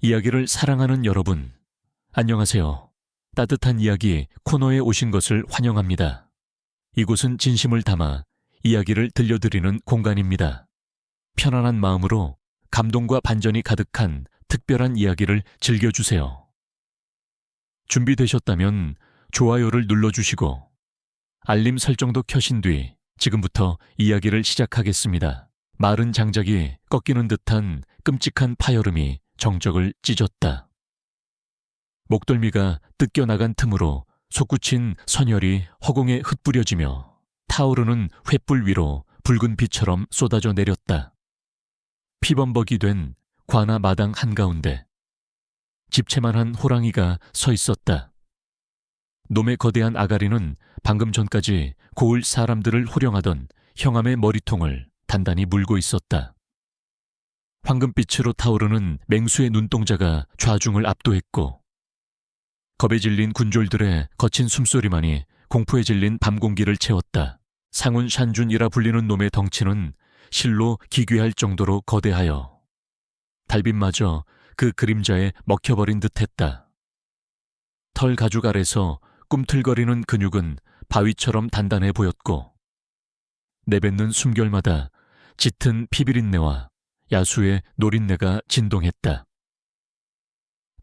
이야기를 사랑하는 여러분, 안녕하세요. 따뜻한 이야기 코너에 오신 것을 환영합니다. 이곳은 진심을 담아 이야기를 들려드리는 공간입니다. 편안한 마음으로 감동과 반전이 가득한 특별한 이야기를 즐겨주세요. 준비되셨다면 좋아요를 눌러주시고 알림 설정도 켜신 뒤 지금부터 이야기를 시작하겠습니다. 마른 장작이 꺾이는 듯한 끔찍한 파여름이 정적을 찢었다. 목덜미가 뜯겨나간 틈으로 솟구친 선혈이 허공에 흩뿌려지며 타오르는 횃불 위로 붉은 빛처럼 쏟아져 내렸다. 피범벅이 된 관아 마당 한가운데 집채만한 호랑이가 서 있었다. 놈의 거대한 아가리는 방금 전까지 고을 사람들을 호령하던 형암의 머리통을 단단히 물고 있었다. 황금빛으로 타오르는 맹수의 눈동자가 좌중을 압도했고 겁에 질린 군졸들의 거친 숨소리만이 공포에 질린 밤 공기를 채웠다. 상운 샨준이라 불리는 놈의 덩치는 실로 기괴할 정도로 거대하여 달빛마저 그 그림자에 먹혀버린 듯했다. 털 가죽 아래서 꿈틀거리는 근육은 바위처럼 단단해 보였고 내뱉는 숨결마다 짙은 피비린내와 야수의 노린내가 진동했다.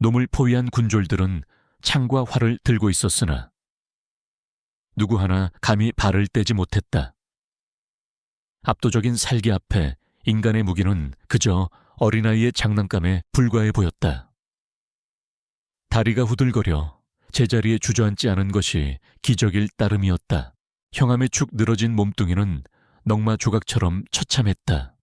놈을 포위한 군졸들은 창과 활을 들고 있었으나 누구 하나 감히 발을 떼지 못했다. 압도적인 살기 앞에 인간의 무기는 그저 어린아이의 장난감에 불과해 보였다. 다리가 후들거려 제자리에 주저앉지 않은 것이 기적일 따름이었다. 형암의 축 늘어진 몸뚱이는 넝마 조각처럼 처참했다.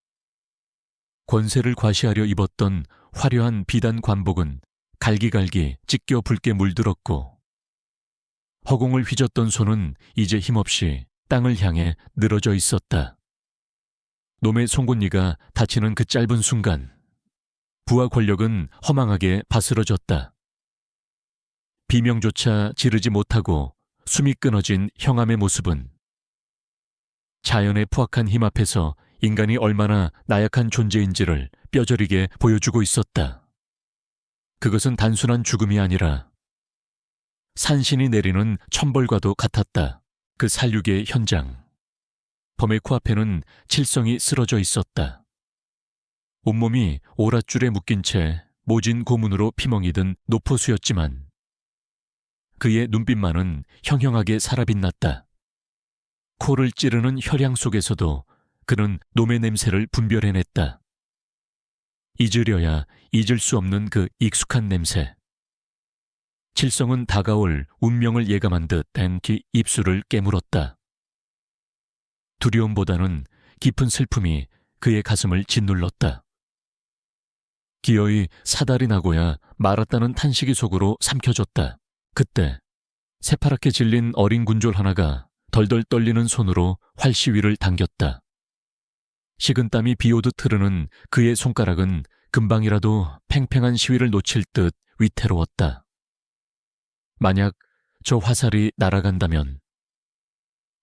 권세를 과시하려 입었던 화려한 비단 관복은 갈기갈기 찢겨 붉게 물들었고 허공을 휘젓던 손은 이제 힘없이 땅을 향해 늘어져 있었다. 놈의 송곳니가 다치는 그 짧은 순간 부하 권력은 허망하게 바스러졌다. 비명조차 지르지 못하고 숨이 끊어진 형암의 모습은 자연의 포악한 힘 앞에서 인간이 얼마나 나약한 존재인지를 뼈저리게 보여주고 있었다. 그것은 단순한 죽음이 아니라 산신이 내리는 천벌과도 같았다. 그 살육의 현장. 범의 코앞에는 칠성이 쓰러져 있었다. 온몸이 오랏줄에 묶인 채 모진 고문으로 피멍이 든 노포수였지만 그의 눈빛만은 형형하게 살아빛났다. 코를 찌르는 혈향 속에서도 그는 놈의 냄새를 분별해냈다. 잊으려야 잊을 수 없는 그 익숙한 냄새. 칠성은 다가올 운명을 예감한 듯 땡기 입술을 깨물었다. 두려움보다는 깊은 슬픔이 그의 가슴을 짓눌렀다. 기어이 사달이 나고야 말았다는 탄식이 속으로 삼켜졌다. 그때 새파랗게 질린 어린 군졸 하나가 덜덜 떨리는 손으로 활시위를 당겼다. 식은땀이 비오듯 흐르는 그의 손가락은 금방이라도 팽팽한 시위를 놓칠 듯 위태로웠다. 만약 저 화살이 날아간다면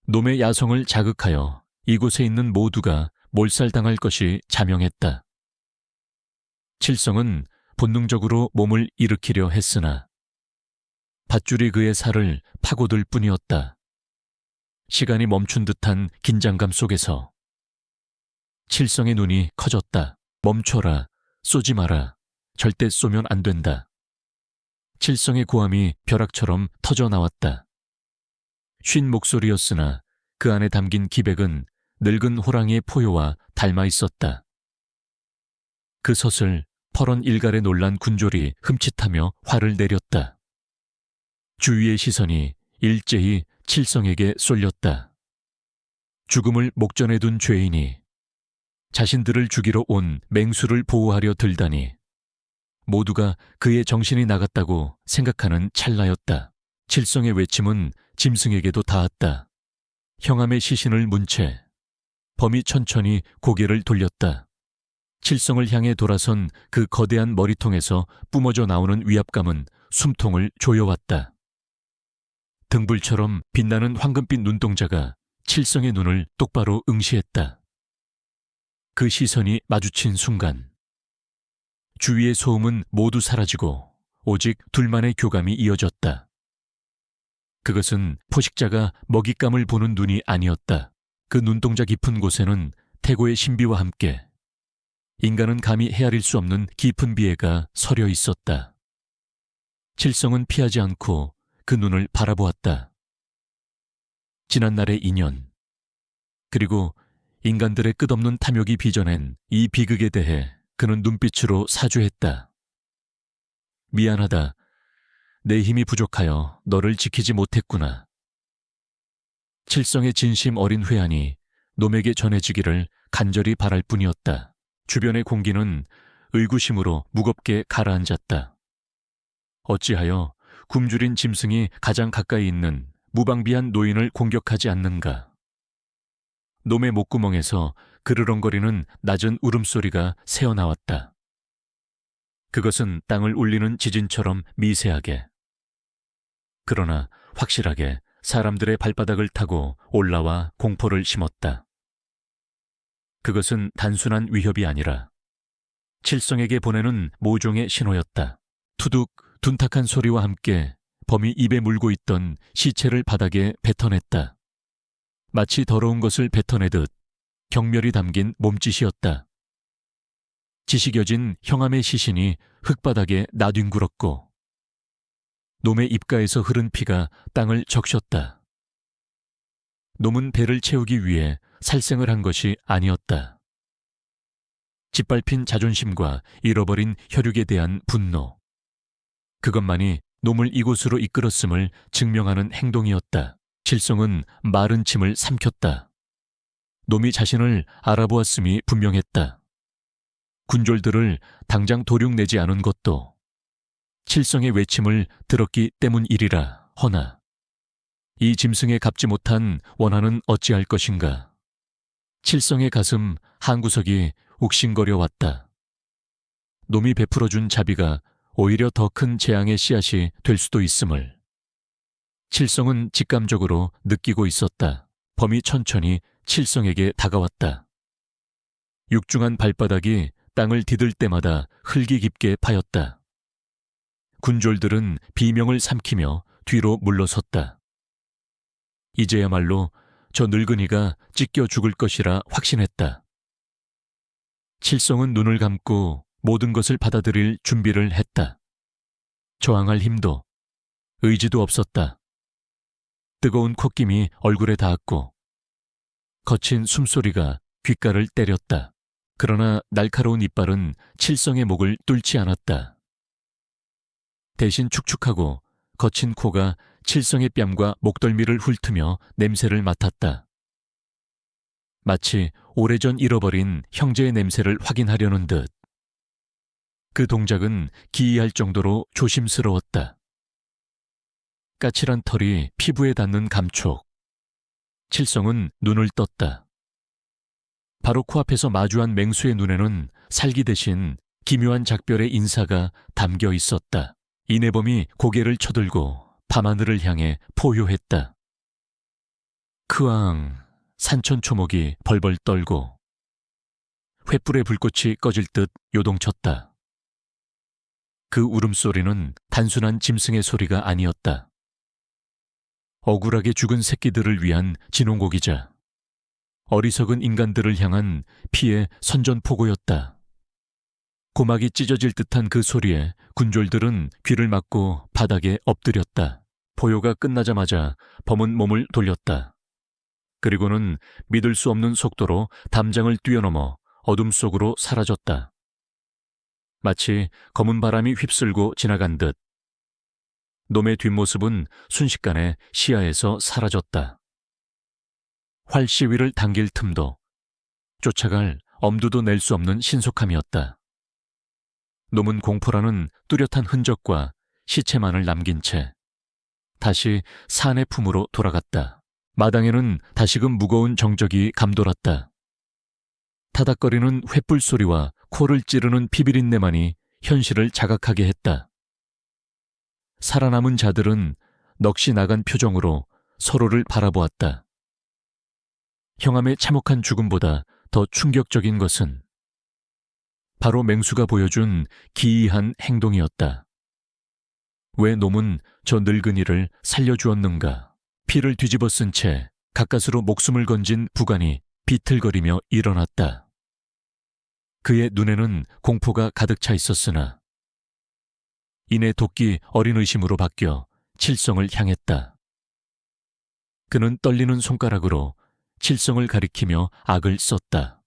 놈의 야성을 자극하여 이곳에 있는 모두가 몰살당할 것이 자명했다. 칠성은 본능적으로 몸을 일으키려 했으나 밧줄이 그의 살을 파고들 뿐이었다. 시간이 멈춘 듯한 긴장감 속에서 칠성의 눈이 커졌다. 멈춰라, 쏘지 마라, 절대 쏘면 안 된다. 칠성의 고함이 벼락처럼 터져 나왔다. 쉰 목소리였으나 그 안에 담긴 기백은 늙은 호랑이의 포효와 닮아 있었다. 그 섯을 퍼런 일갈에 놀란 군졸이 흠칫하며 화를 내렸다. 주위의 시선이 일제히 칠성에게 쏠렸다. 죽음을 목전에 둔 죄인이 자신들을 죽이러 온 맹수를 보호하려 들다니 모두가 그의 정신이 나갔다고 생각하는 찰나였다. 칠성의 외침은 짐승에게도 닿았다. 형암의 시신을 문 채 범이 천천히 고개를 돌렸다. 칠성을 향해 돌아선 그 거대한 머리통에서 뿜어져 나오는 위압감은 숨통을 조여왔다. 등불처럼 빛나는 황금빛 눈동자가 칠성의 눈을 똑바로 응시했다. 그 시선이 마주친 순간 주위의 소음은 모두 사라지고 오직 둘만의 교감이 이어졌다. 그것은 포식자가 먹잇감을 보는 눈이 아니었다. 그 눈동자 깊은 곳에는 태고의 신비와 함께 인간은 감히 헤아릴 수 없는 깊은 비애가 서려 있었다. 칠성은 피하지 않고 그 눈을 바라보았다. 지난날의 인연, 그리고 인간들의 끝없는 탐욕이 빚어낸 이 비극에 대해 그는 눈빛으로 사죄했다. 미안하다. 내 힘이 부족하여 너를 지키지 못했구나. 칠성의 진심 어린 회한이 놈에게 전해지기를 간절히 바랄 뿐이었다. 주변의 공기는 의구심으로 무겁게 가라앉았다. 어찌하여 굶주린 짐승이 가장 가까이 있는 무방비한 노인을 공격하지 않는가. 놈의 목구멍에서 그르렁거리는 낮은 울음소리가 새어나왔다. 그것은 땅을 울리는 지진처럼 미세하게, 그러나 확실하게 사람들의 발바닥을 타고 올라와 공포를 심었다. 그것은 단순한 위협이 아니라 칠성에게 보내는 모종의 신호였다. 투둑 둔탁한 소리와 함께 범이 입에 물고 있던 시체를 바닥에 뱉어냈다. 마치 더러운 것을 뱉어내듯 경멸이 담긴 몸짓이었다. 지식여진 형암의 시신이 흙바닥에 나뒹굴었고 놈의 입가에서 흐른 피가 땅을 적셨다. 놈은 배를 채우기 위해 살생을 한 것이 아니었다. 짓밟힌 자존심과 잃어버린 혈육에 대한 분노, 그것만이 놈을 이곳으로 이끌었음을 증명하는 행동이었다. 칠성은 마른 침을 삼켰다. 놈이 자신을 알아보았음이 분명했다. 군졸들을 당장 도륙내지 않은 것도 칠성의 외침을 들었기 때문이리라. 허나 이 짐승에 갚지 못한 원한은 어찌할 것인가. 칠성의 가슴 한 구석이 욱신거려 왔다. 놈이 베풀어준 자비가 오히려 더 큰 재앙의 씨앗이 될 수도 있음을 칠성은 직감적으로 느끼고 있었다. 범이 천천히 칠성에게 다가왔다. 육중한 발바닥이 땅을 디딜 때마다 흙이 깊게 파였다. 군졸들은 비명을 삼키며 뒤로 물러섰다. 이제야말로 저 늙은이가 찢겨 죽을 것이라 확신했다. 칠성은 눈을 감고 모든 것을 받아들일 준비를 했다. 저항할 힘도 의지도 없었다. 뜨거운 콧김이 얼굴에 닿았고 거친 숨소리가 귓가를 때렸다. 그러나 날카로운 이빨은 칠성의 목을 뚫지 않았다. 대신 축축하고 거친 코가 칠성의 뺨과 목덜미를 훑으며 냄새를 맡았다. 마치 오래전 잃어버린 형제의 냄새를 확인하려는 듯. 그 동작은 기이할 정도로 조심스러웠다. 까칠한 털이 피부에 닿는 감촉. 칠성은 눈을 떴다. 바로 코앞에서 마주한 맹수의 눈에는 살기 대신 기묘한 작별의 인사가 담겨 있었다. 이내범이 고개를 쳐들고 밤하늘을 향해 포효했다. 크앙, 산천 초목이 벌벌 떨고 횃불의 불꽃이 꺼질 듯 요동쳤다. 그 울음소리는 단순한 짐승의 소리가 아니었다. 억울하게 죽은 새끼들을 위한 진홍곡이자 어리석은 인간들을 향한 피의 선전포고였다. 고막이 찢어질 듯한 그 소리에 군졸들은 귀를 막고 바닥에 엎드렸다. 포효가 끝나자마자 범은 몸을 돌렸다. 그리고는 믿을 수 없는 속도로 담장을 뛰어넘어 어둠 속으로 사라졌다. 마치 검은 바람이 휩쓸고 지나간 듯 놈의 뒷모습은 순식간에 시야에서 사라졌다. 활 시위를 당길 틈도 쫓아갈 엄두도 낼 수 없는 신속함이었다. 놈은 공포라는 뚜렷한 흔적과 시체만을 남긴 채 다시 산의 품으로 돌아갔다. 마당에는 다시금 무거운 정적이 감돌았다. 타닥거리는 횃불 소리와 코를 찌르는 피비린내만이 현실을 자각하게 했다. 살아남은 자들은 넋이 나간 표정으로 서로를 바라보았다. 형암의 참혹한 죽음보다 더 충격적인 것은 바로 맹수가 보여준 기이한 행동이었다. 왜 놈은 저 늙은이를 살려주었는가? 피를 뒤집어 쓴 채 가까스로 목숨을 건진 부관이 비틀거리며 일어났다. 그의 눈에는 공포가 가득 차 있었으나 이내 도끼 어린 의심으로 바뀌어 칠성을 향했다. 그는 떨리는 손가락으로 칠성을 가리키며 악을 썼다.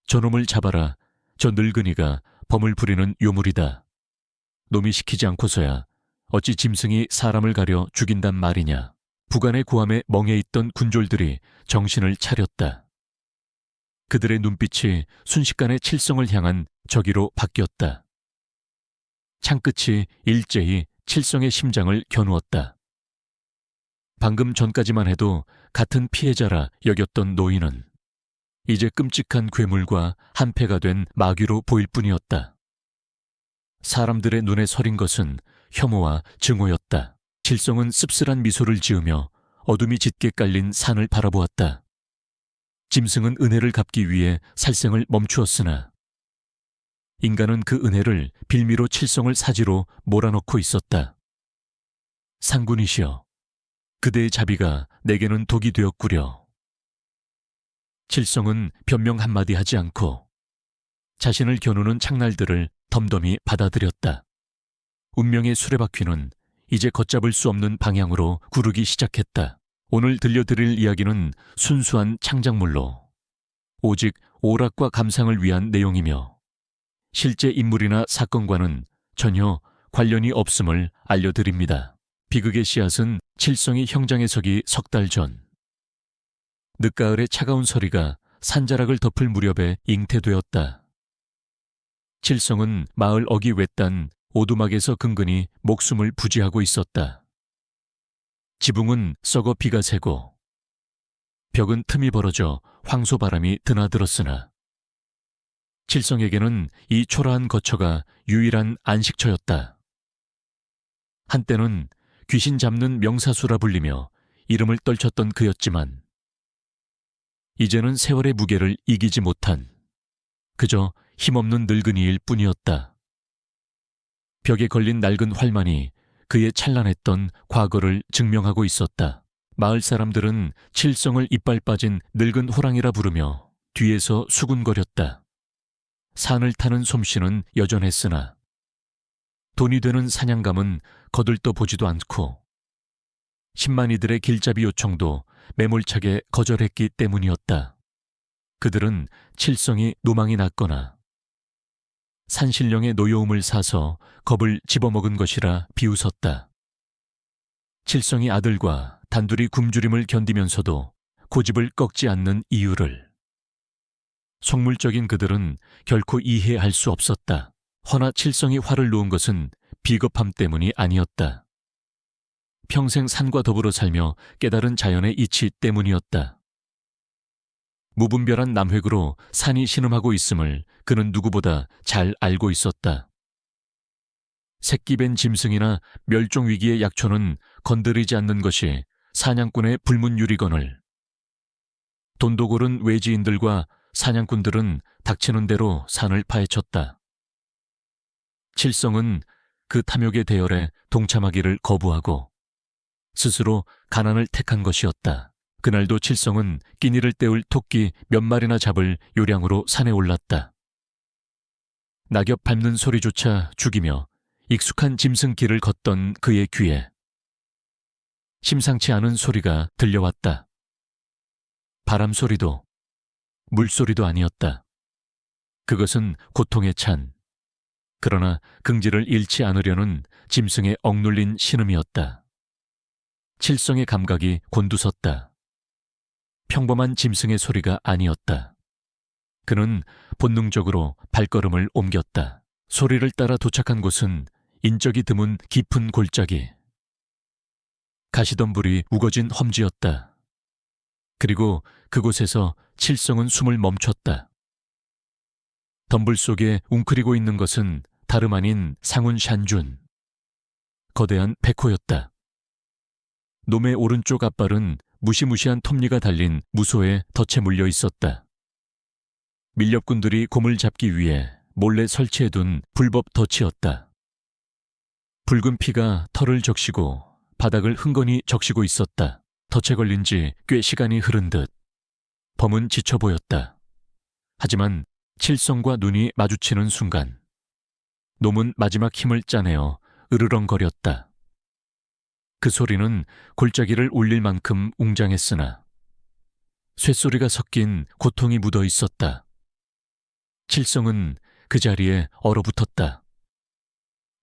저놈을 잡아라. 저 늙은이가 범을 부리는 요물이다. 놈이 시키지 않고서야 어찌 짐승이 사람을 가려 죽인단 말이냐. 부관의 고함에 멍해 있던 군졸들이 정신을 차렸다. 그들의 눈빛이 순식간에 칠성을 향한 저기로 바뀌었다. 창끝이 일제히 칠성의 심장을 겨누었다. 방금 전까지만 해도 같은 피해자라 여겼던 노인은 이제 끔찍한 괴물과 한패가 된 마귀로 보일 뿐이었다. 사람들의 눈에 서린 것은 혐오와 증오였다. 칠성은 씁쓸한 미소를 지으며 어둠이 짙게 깔린 산을 바라보았다. 짐승은 은혜를 갚기 위해 살생을 멈추었으나 인간은 그 은혜를 빌미로 칠성을 사지로 몰아넣고 있었다. 상군이시여, 그대의 자비가 내게는 독이 되었구려. 칠성은 변명 한마디 하지 않고 자신을 겨누는 창날들을 덤덤히 받아들였다. 운명의 수레바퀴는 이제 걷잡을 수 없는 방향으로 구르기 시작했다. 오늘 들려드릴 이야기는 순수한 창작물로 오직 오락과 감상을 위한 내용이며 실제 인물이나 사건과는 전혀 관련이 없음을 알려드립니다. 비극의 씨앗은 칠성이 형장에 서기 석 달 전 늦가을의 차가운 서리가 산자락을 덮을 무렵에 잉태되었다. 칠성은 마을 어기 외딴 오두막에서 근근히 목숨을 부지하고 있었다. 지붕은 썩어 비가 새고 벽은 틈이 벌어져 황소바람이 드나들었으나 칠성에게는 이 초라한 거처가 유일한 안식처였다. 한때는 귀신 잡는 명사수라 불리며 이름을 떨쳤던 그였지만 이제는 세월의 무게를 이기지 못한 그저 힘없는 늙은이일 뿐이었다. 벽에 걸린 낡은 활만이 그의 찬란했던 과거를 증명하고 있었다. 마을 사람들은 칠성을 이빨 빠진 늙은 호랑이라 부르며 뒤에서 수군거렸다. 산을 타는 솜씨는 여전했으나 돈이 되는 사냥감은 거들떠 보지도 않고 10만이들의 길잡이 요청도 매몰차게 거절했기 때문이었다. 그들은 칠성이 노망이 났거나 산신령의 노여움을 사서 겁을 집어먹은 것이라 비웃었다. 칠성이 아들과 단둘이 굶주림을 견디면서도 고집을 꺾지 않는 이유를 속물적인 그들은 결코 이해할 수 없었다. 허나 칠성이 화를 놓은 것은 비겁함 때문이 아니었다. 평생 산과 더불어 살며 깨달은 자연의 이치 때문이었다. 무분별한 남획으로 산이 신음하고 있음을 그는 누구보다 잘 알고 있었다. 새끼 벤 짐승이나 멸종위기의 약초는 건드리지 않는 것이 사냥꾼의 불문율이거늘 돈도 고른 외지인들과 사냥꾼들은 닥치는 대로 산을 파헤쳤다. 칠성은 그 탐욕의 대열에 동참하기를 거부하고 스스로 가난을 택한 것이었다. 그날도 칠성은 끼니를 때울 토끼 몇 마리나 잡을 요량으로 산에 올랐다. 낙엽 밟는 소리조차 죽이며 익숙한 짐승길을 걷던 그의 귀에 심상치 않은 소리가 들려왔다. 바람 소리도 물소리도 아니었다. 그것은 고통에 찬 그러나 긍지를 잃지 않으려는 짐승의 억눌린 신음이었다. 칠성의 감각이 곤두섰다. 평범한 짐승의 소리가 아니었다. 그는 본능적으로 발걸음을 옮겼다. 소리를 따라 도착한 곳은 인적이 드문 깊은 골짜기. 가시덤불이 우거진 험지였다. 그리고 그곳에서 칠성은 숨을 멈췄다. 덤불 속에 웅크리고 있는 것은 다름 아닌 상운 샨준. 거대한 백호였다. 놈의 오른쪽 앞발은 무시무시한 톱니가 달린 무소에 덫에 물려 있었다. 밀렵꾼들이 곰을 잡기 위해 몰래 설치해둔 불법 덫이었다. 붉은 피가 털을 적시고 바닥을 흥건히 적시고 있었다. 덫에 걸린 지 꽤 시간이 흐른 듯 범은 지쳐 보였다. 하지만 칠성과 눈이 마주치는 순간 놈은 마지막 힘을 짜내어 으르렁거렸다. 그 소리는 골짜기를 울릴 만큼 웅장했으나 쇳소리가 섞인 고통이 묻어 있었다. 칠성은 그 자리에 얼어붙었다.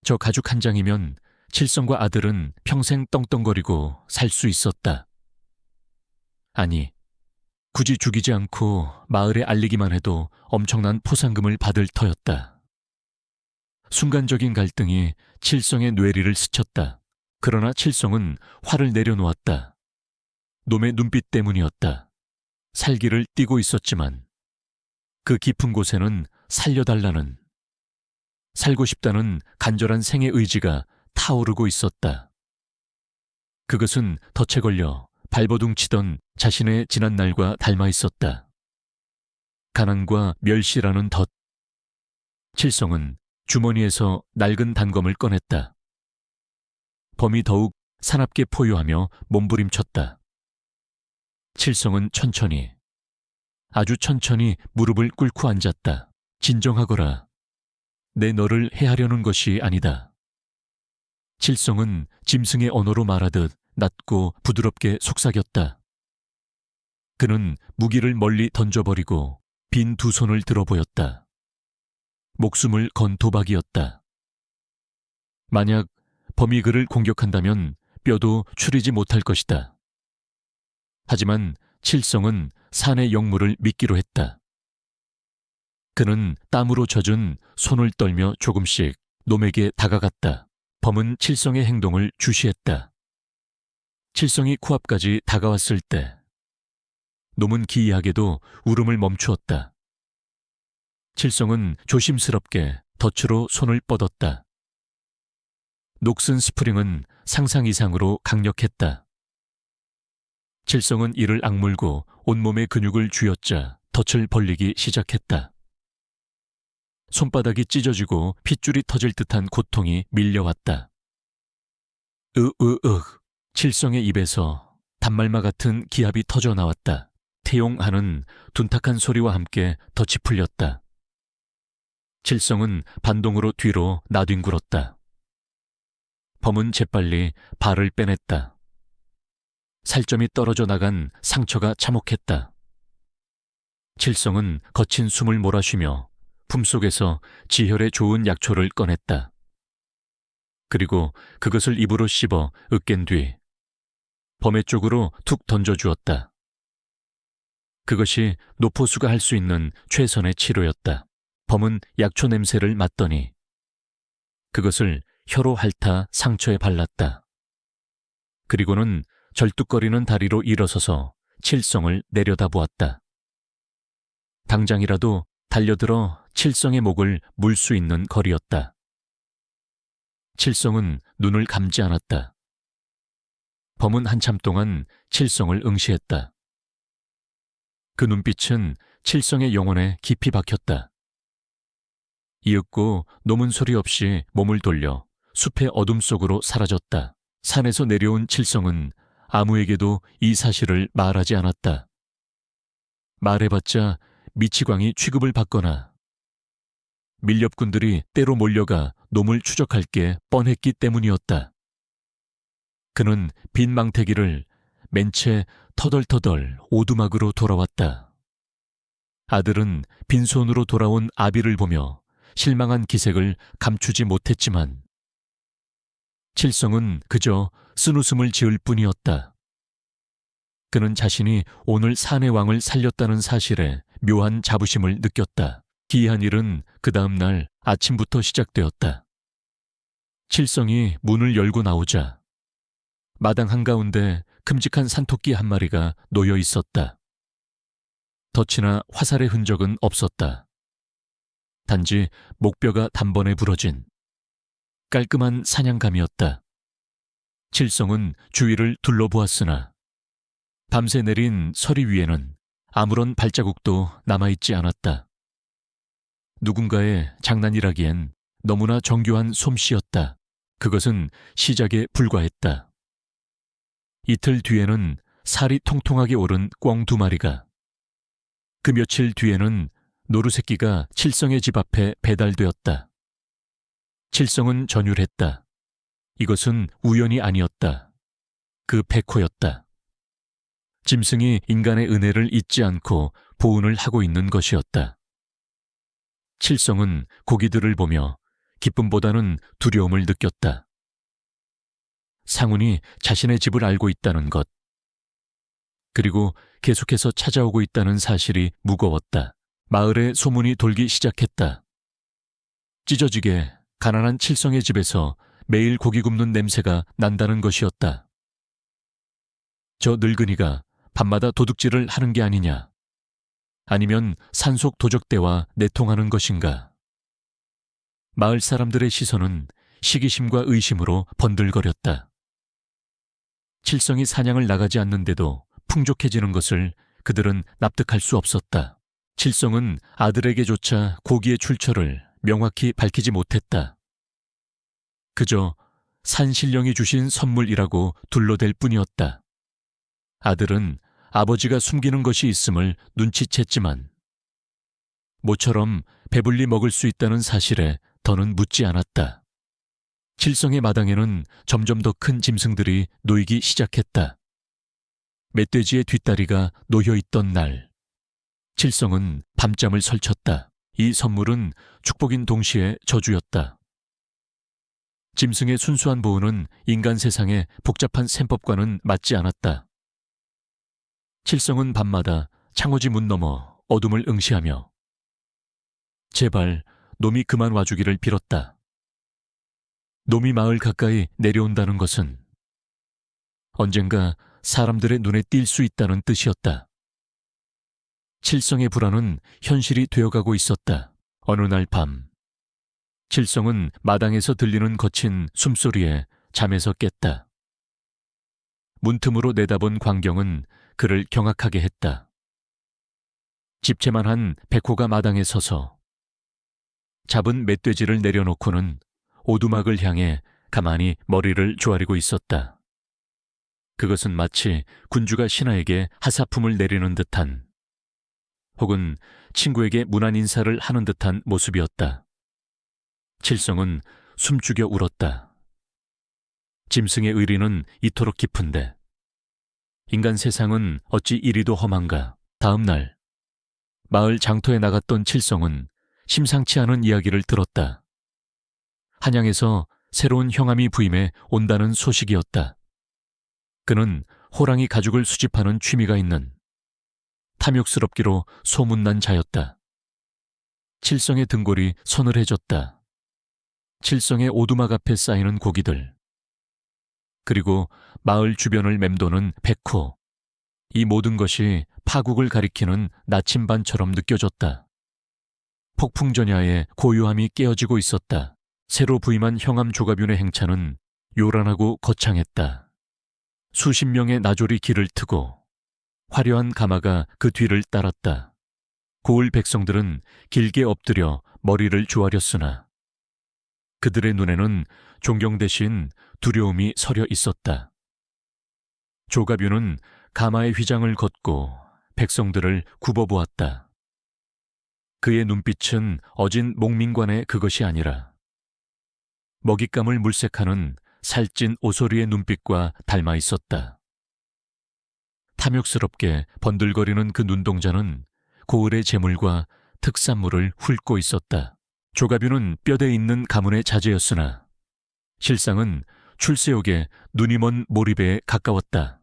저 가죽 한 장이면 칠성과 아들은 평생 떵떵거리고 살 수 있었다. 아니, 굳이 죽이지 않고 마을에 알리기만 해도 엄청난 포상금을 받을 터였다. 순간적인 갈등이 칠성의 뇌리를 스쳤다. 그러나 칠성은 화를 내려놓았다. 놈의 눈빛 때문이었다. 살기를 띠고 있었지만 그 깊은 곳에는 살려달라는, 살고 싶다는 간절한 생의 의지가 타오르고 있었다. 그것은 덫에 걸려 발버둥 치던 자신의 지난날과 닮아 있었다. 가난과 멸시라는 덫. 칠성은 주머니에서 낡은 단검을 꺼냈다. 범이 더욱 사납게 포효하며 몸부림쳤다. 칠성은 천천히, 아주 천천히 무릎을 꿇고 앉았다. 진정하거라. 내 너를 해하려는 것이 아니다. 칠성은 짐승의 언어로 말하듯 낮고 부드럽게 속삭였다. 그는 무기를 멀리 던져버리고 빈 두 손을 들어 보였다. 목숨을 건 도박이었다. 만약 범이 그를 공격한다면 뼈도 추리지 못할 것이다. 하지만 칠성은 산의 영물을 믿기로 했다. 그는 땀으로 젖은 손을 떨며 조금씩 놈에게 다가갔다. 범은 칠성의 행동을 주시했다. 칠성이 코앞까지 다가왔을 때 놈은 기이하게도 울음을 멈추었다. 칠성은 조심스럽게 덫으로 손을 뻗었다. 녹슨 스프링은 상상 이상으로 강력했다. 칠성은 이를 악물고 온몸의 근육을 쥐어짜 덫을 벌리기 시작했다. 손바닥이 찢어지고 핏줄이 터질 듯한 고통이 밀려왔다. 칠성의 입에서 단말마 같은 기합이 터져 나왔다. 태용하는 둔탁한 소리와 함께 덫이 풀렸다. 칠성은 반동으로 뒤로 나뒹굴었다. 범은 재빨리 발을 빼냈다. 살점이 떨어져 나간 상처가 참혹했다. 칠성은 거친 숨을 몰아쉬며 품속에서 지혈에 좋은 약초를 꺼냈다. 그리고 그것을 입으로 씹어 으깬 뒤 범의 쪽으로 툭 던져주었다. 그것이 노포수가 할 수 있는 최선의 치료였다. 범은 약초 냄새를 맡더니 그것을 혀로 핥아 상처에 발랐다. 그리고는 절뚝거리는 다리로 일어서서 칠성을 내려다보았다. 당장이라도 달려들어 칠성의 목을 물 수 있는 거리였다. 칠성은 눈을 감지 않았다. 범은 한참 동안 칠성을 응시했다. 그 눈빛은 칠성의 영혼에 깊이 박혔다. 이윽고 노문 소리 없이 몸을 돌려 숲의 어둠 속으로 사라졌다. 산에서 내려온 칠성은 아무에게도 이 사실을 말하지 않았다. 말해봤자 미치광이 취급을 받거나 밀렵꾼들이 때로 몰려가 놈을 추적할 게 뻔했기 때문이었다. 그는 빈 망태기를 맨 채 터덜터덜 오두막으로 돌아왔다. 아들은 빈손으로 돌아온 아비를 보며 실망한 기색을 감추지 못했지만 칠성은 그저 쓴웃음을 지을 뿐이었다. 그는 자신이 오늘 산의 왕을 살렸다는 사실에 묘한 자부심을 느꼈다. 기이한 일은 그 다음 날 아침부터 시작되었다. 칠성이 문을 열고 나오자 마당 한가운데 큼직한 산토끼 한 마리가 놓여 있었다. 덫이나 화살의 흔적은 없었다. 단지 목뼈가 단번에 부러진 깔끔한 사냥감이었다. 칠성은 주위를 둘러보았으나 밤새 내린 서리 위에는 아무런 발자국도 남아있지 않았다. 누군가의 장난이라기엔 너무나 정교한 솜씨였다. 그것은 시작에 불과했다. 이틀 뒤에는 살이 통통하게 오른 꿩 2마리가, 그 며칠 뒤에는 노루새끼가 칠성의 집 앞에 배달되었다. 칠성은 전율했다. 이것은 우연이 아니었다. 그 백호였다. 짐승이 인간의 은혜를 잊지 않고 보훈을 하고 있는 것이었다. 칠성은 고기들을 보며 기쁨보다는 두려움을 느꼈다. 상훈이 자신의 집을 알고 있다는 것, 그리고 계속해서 찾아오고 있다는 사실이 무거웠다. 마을에 소문이 돌기 시작했다. 찢어지게 가난한 칠성의 집에서 매일 고기 굽는 냄새가 난다는 것이었다. 저 늙은이가 밤마다 도둑질을 하는 게 아니냐? 아니면 산속 도적대와 내통하는 것인가? 마을 사람들의 시선은 시기심과 의심으로 번들거렸다. 칠성이 사냥을 나가지 않는데도 풍족해지는 것을 그들은 납득할 수 없었다. 칠성은 아들에게조차 고기의 출처를 명확히 밝히지 못했다. 그저 산신령이 주신 선물이라고 둘러댈 뿐이었다. 아들은 아버지가 숨기는 것이 있음을 눈치챘지만 모처럼 배불리 먹을 수 있다는 사실에 더는 묻지 않았다. 칠성의 마당에는 점점 더 큰 짐승들이 놓이기 시작했다. 멧돼지의 뒷다리가 놓여있던 날, 칠성은 밤잠을 설쳤다. 이 선물은 축복인 동시에 저주였다. 짐승의 순수한 보호는 인간 세상의 복잡한 셈법과는 맞지 않았다. 칠성은 밤마다 창호지 문 너머 어둠을 응시하며 제발 놈이 그만 와주기를 빌었다. 놈이 마을 가까이 내려온다는 것은 언젠가 사람들의 눈에 띌 수 있다는 뜻이었다. 칠성의 불안은 현실이 되어가고 있었다. 어느 날 밤, 칠성은 마당에서 들리는 거친 숨소리에 잠에서 깼다. 문틈으로 내다본 광경은 그를 경악하게 했다. 집채만한 백호가 마당에 서서 잡은 멧돼지를 내려놓고는 오두막을 향해 가만히 머리를 조아리고 있었다. 그것은 마치 군주가 신하에게 하사품을 내리는 듯한, 혹은 친구에게 문안 인사를 하는 듯한 모습이었다. 칠성은 숨죽여 울었다. 짐승의 의리는 이토록 깊은데 인간 세상은 어찌 이리도 험한가. 다음 날 마을 장터에 나갔던 칠성은 심상치 않은 이야기를 들었다. 한양에서 새로운 형함이 부임해 온다는 소식이었다. 그는 호랑이 가죽을 수집하는 취미가 있는 탐욕스럽기로 소문난 자였다. 칠성의 등골이 서늘해졌다. 칠성의 오두막 앞에 쌓이는 고기들, 그리고 마을 주변을 맴도는 백호, 이 모든 것이 파국을 가리키는 나침반처럼 느껴졌다. 폭풍전야에 고요함이 깨어지고 있었다. 새로 부임한 형암 조가뷴의 행차는 요란하고 거창했다. 수십 명의 나졸이 길을 트고 화려한 가마가 그 뒤를 따랐다. 고을 백성들은 길게 엎드려 머리를 조아렸으나 그들의 눈에는 존경 대신 두려움이 서려 있었다. 조가뷴은 가마의 휘장을 걷고 백성들을 굽어보았다. 그의 눈빛은 어진 목민관의 그것이 아니라 먹잇감을 물색하는 살찐 오소리의 눈빛과 닮아 있었다. 탐욕스럽게 번들거리는 그 눈동자는 고을의 재물과 특산물을 훑고 있었다. 조가뷴은 뼈대 있는 가문의 자제였으나 실상은 출세욕에 눈이 먼 몰입에 가까웠다.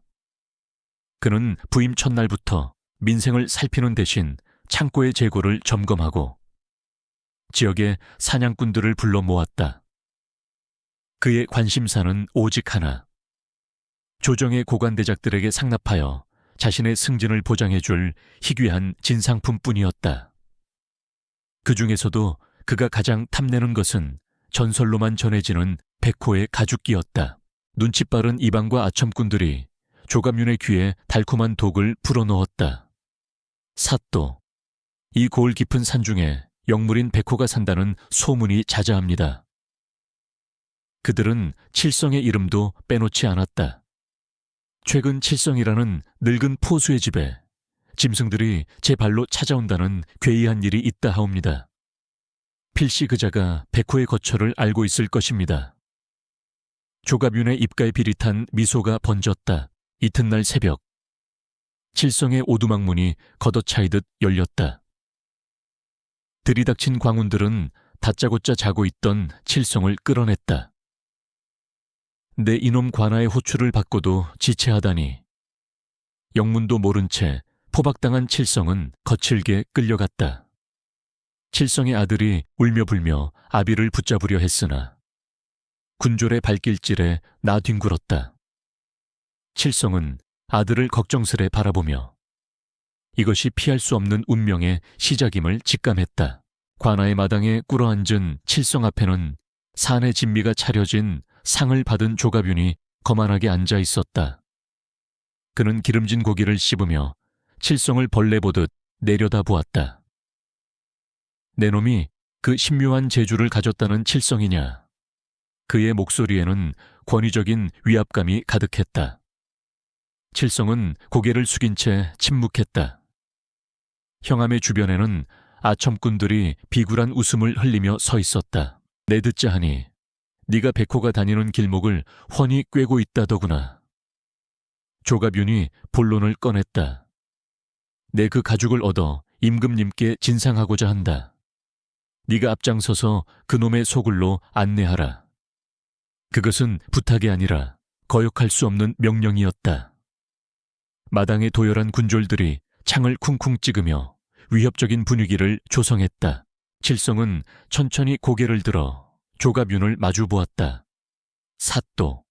그는 부임 첫날부터 민생을 살피는 대신 창고의 재고를 점검하고 지역의 사냥꾼들을 불러 모았다. 그의 관심사는 오직 하나, 조정의 고관대작들에게 상납하여 자신의 승진을 보장해줄 희귀한 진상품뿐이었다. 그 중에서도 그가 가장 탐내는 것은 전설로만 전해지는 백호의 가죽기였다. 눈치 빠른 이방과 아첨꾼들이 조가뷴의 귀에 달콤한 독을 불어넣었다. 사또, 이 고을 깊은 산중에 영물인 백호가 산다는 소문이 자자합니다. 그들은 칠성의 이름도 빼놓지 않았다. 최근 칠성이라는 늙은 포수의 집에 짐승들이 제 발로 찾아온다는 괴이한 일이 있다 하옵니다. 필시 그자가 백호의 거처를 알고 있을 것입니다. 조갑윤의 입가에 비릿한 미소가 번졌다. 이튿날 새벽, 칠성의 오두막문이 걷어차이듯 열렸다. 들이닥친 광운들은 다짜고짜 자고 있던 칠성을 끌어냈다. 내 이놈 관아의 호출을 받고도 지체하다니. 영문도 모른 채 포박당한 칠성은 거칠게 끌려갔다. 칠성의 아들이 울며불며 아비를 붙잡으려 했으나 군졸의 발길질에 나뒹굴었다. 칠성은 아들을 걱정스레 바라보며 이것이 피할 수 없는 운명의 시작임을 직감했다. 관아의 마당에 꿇어앉은 칠성 앞에는 산의 진미가 차려진 상을 받은 조갑윤이 거만하게 앉아 있었다. 그는 기름진 고기를 씹으며 칠성을 벌레 보듯 내려다보았다. 내 놈이 그 신묘한 재주를 가졌다는 칠성이냐? 그의 목소리에는 권위적인 위압감이 가득했다. 칠성은 고개를 숙인 채 침묵했다. 형암의 주변에는 아첨꾼들이 비굴한 웃음을 흘리며 서 있었다. 내듣자 하니 네가 백호가 다니는 길목을 훤히 꿰고 있다더구나. 조갑윤이 본론을 꺼냈다. 내 그 가죽을 얻어 임금님께 진상하고자 한다. 네가 앞장서서 그놈의 소굴로 안내하라. 그것은 부탁이 아니라 거역할 수 없는 명령이었다. 마당의 도열한 군졸들이 창을 쿵쿵 찍으며 위협적인 분위기를 조성했다. 칠성은 천천히 고개를 들어 조갑윤을 마주보았다. 사또,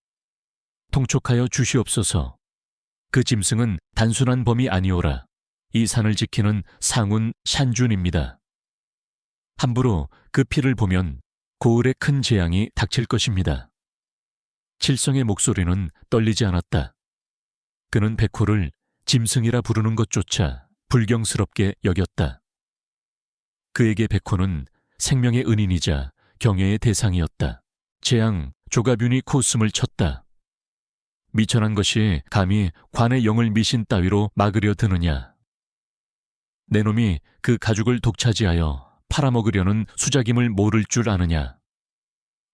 통촉하여 주시옵소서. 그 짐승은 단순한 범이 아니오라. 이 산을 지키는 상운 샨준입니다. 함부로 그 피를 보면 고을에 큰 재앙이 닥칠 것입니다. 칠성의 목소리는 떨리지 않았다. 그는 백호를 짐승이라 부르는 것조차 불경스럽게 여겼다. 그에게 백호는 생명의 은인이자 경애의 대상이었다. 재앙, 조갑윤이 코웃음을 쳤다. 미천한 것이 감히 관의 영을 미신 따위로 막으려 드느냐. 내 놈이 그 가죽을 독차지하여 팔아먹으려는 수작임을 모를 줄 아느냐.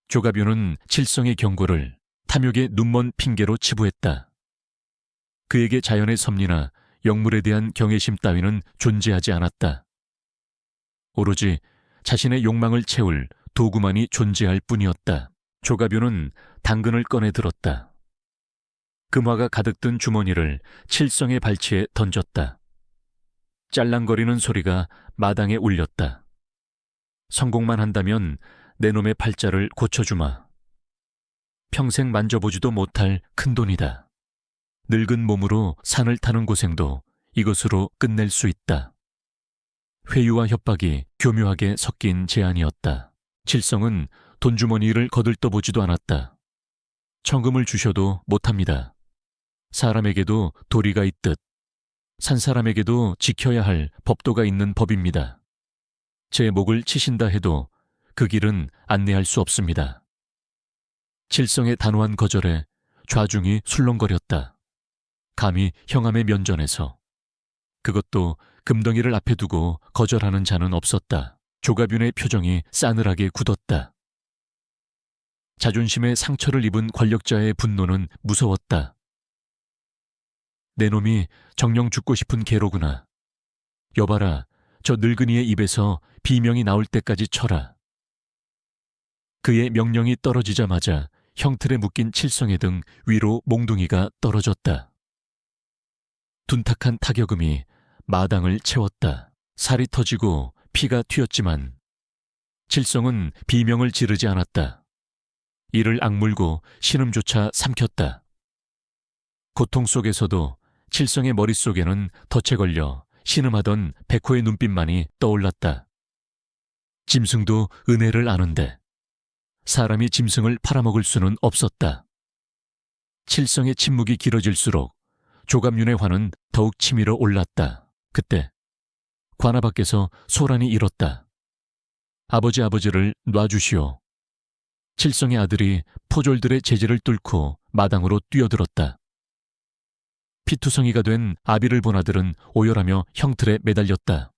조갑윤은 칠성의 경고를 탐욕의 눈먼 핑계로 치부했다. 그에게 자연의 섭리나 영물에 대한 경외심 따위는 존재하지 않았다. 오로지 자신의 욕망을 채울 도구만이 존재할 뿐이었다. 조갑윤은 당근을 꺼내 들었다. 금화가 가득 든 주머니를 칠성의 발치에 던졌다. 짤랑거리는 소리가 마당에 울렸다. 성공만 한다면 내 놈의 팔자를 고쳐주마. 평생 만져보지도 못할 큰돈이다. 늙은 몸으로 산을 타는 고생도 이것으로 끝낼 수 있다. 회유와 협박이 교묘하게 섞인 제안이었다. 칠성은 돈주머니를 거들떠보지도 않았다. 청금을 주셔도 못합니다. 사람에게도 도리가 있듯 산 사람에게도 지켜야 할 법도가 있는 법입니다. 제 목을 치신다 해도 그 길은 안내할 수 없습니다. 칠성의 단호한 거절에 좌중이 술렁거렸다. 감히 형암의 면전에서. 그것도 금덩이를 앞에 두고 거절하는 자는 없었다. 조갑윤의 표정이 싸늘하게 굳었다. 자존심에 상처를 입은 권력자의 분노는 무서웠다. 내 놈이 정령 죽고 싶은 개로구나. 여봐라, 저 늙은이의 입에서 비명이 나올 때까지 쳐라. 그의 명령이 떨어지자마자 형틀에 묶인 칠성의 등 위로 몽둥이가 떨어졌다. 둔탁한 타격음이 마당을 채웠다. 살이 터지고 피가 튀었지만 칠성은 비명을 지르지 않았다. 이를 악물고 신음조차 삼켰다. 고통 속에서도 칠성의 머릿속에는 덫에 걸려 신음하던 백호의 눈빛만이 떠올랐다. 짐승도 은혜를 아는데 사람이 짐승을 팔아먹을 수는 없었다. 칠성의 침묵이 길어질수록 조갑윤의 화는 더욱 치밀어 올랐다. 그때 관아 밖에서 소란이 일었다. 아버지를 놔주시오. 칠성의 아들이 포졸들의 제지를 뚫고 마당으로 뛰어들었다. 피투성이가 된 아비를 본 아들은 오열하며 형틀에 매달렸다.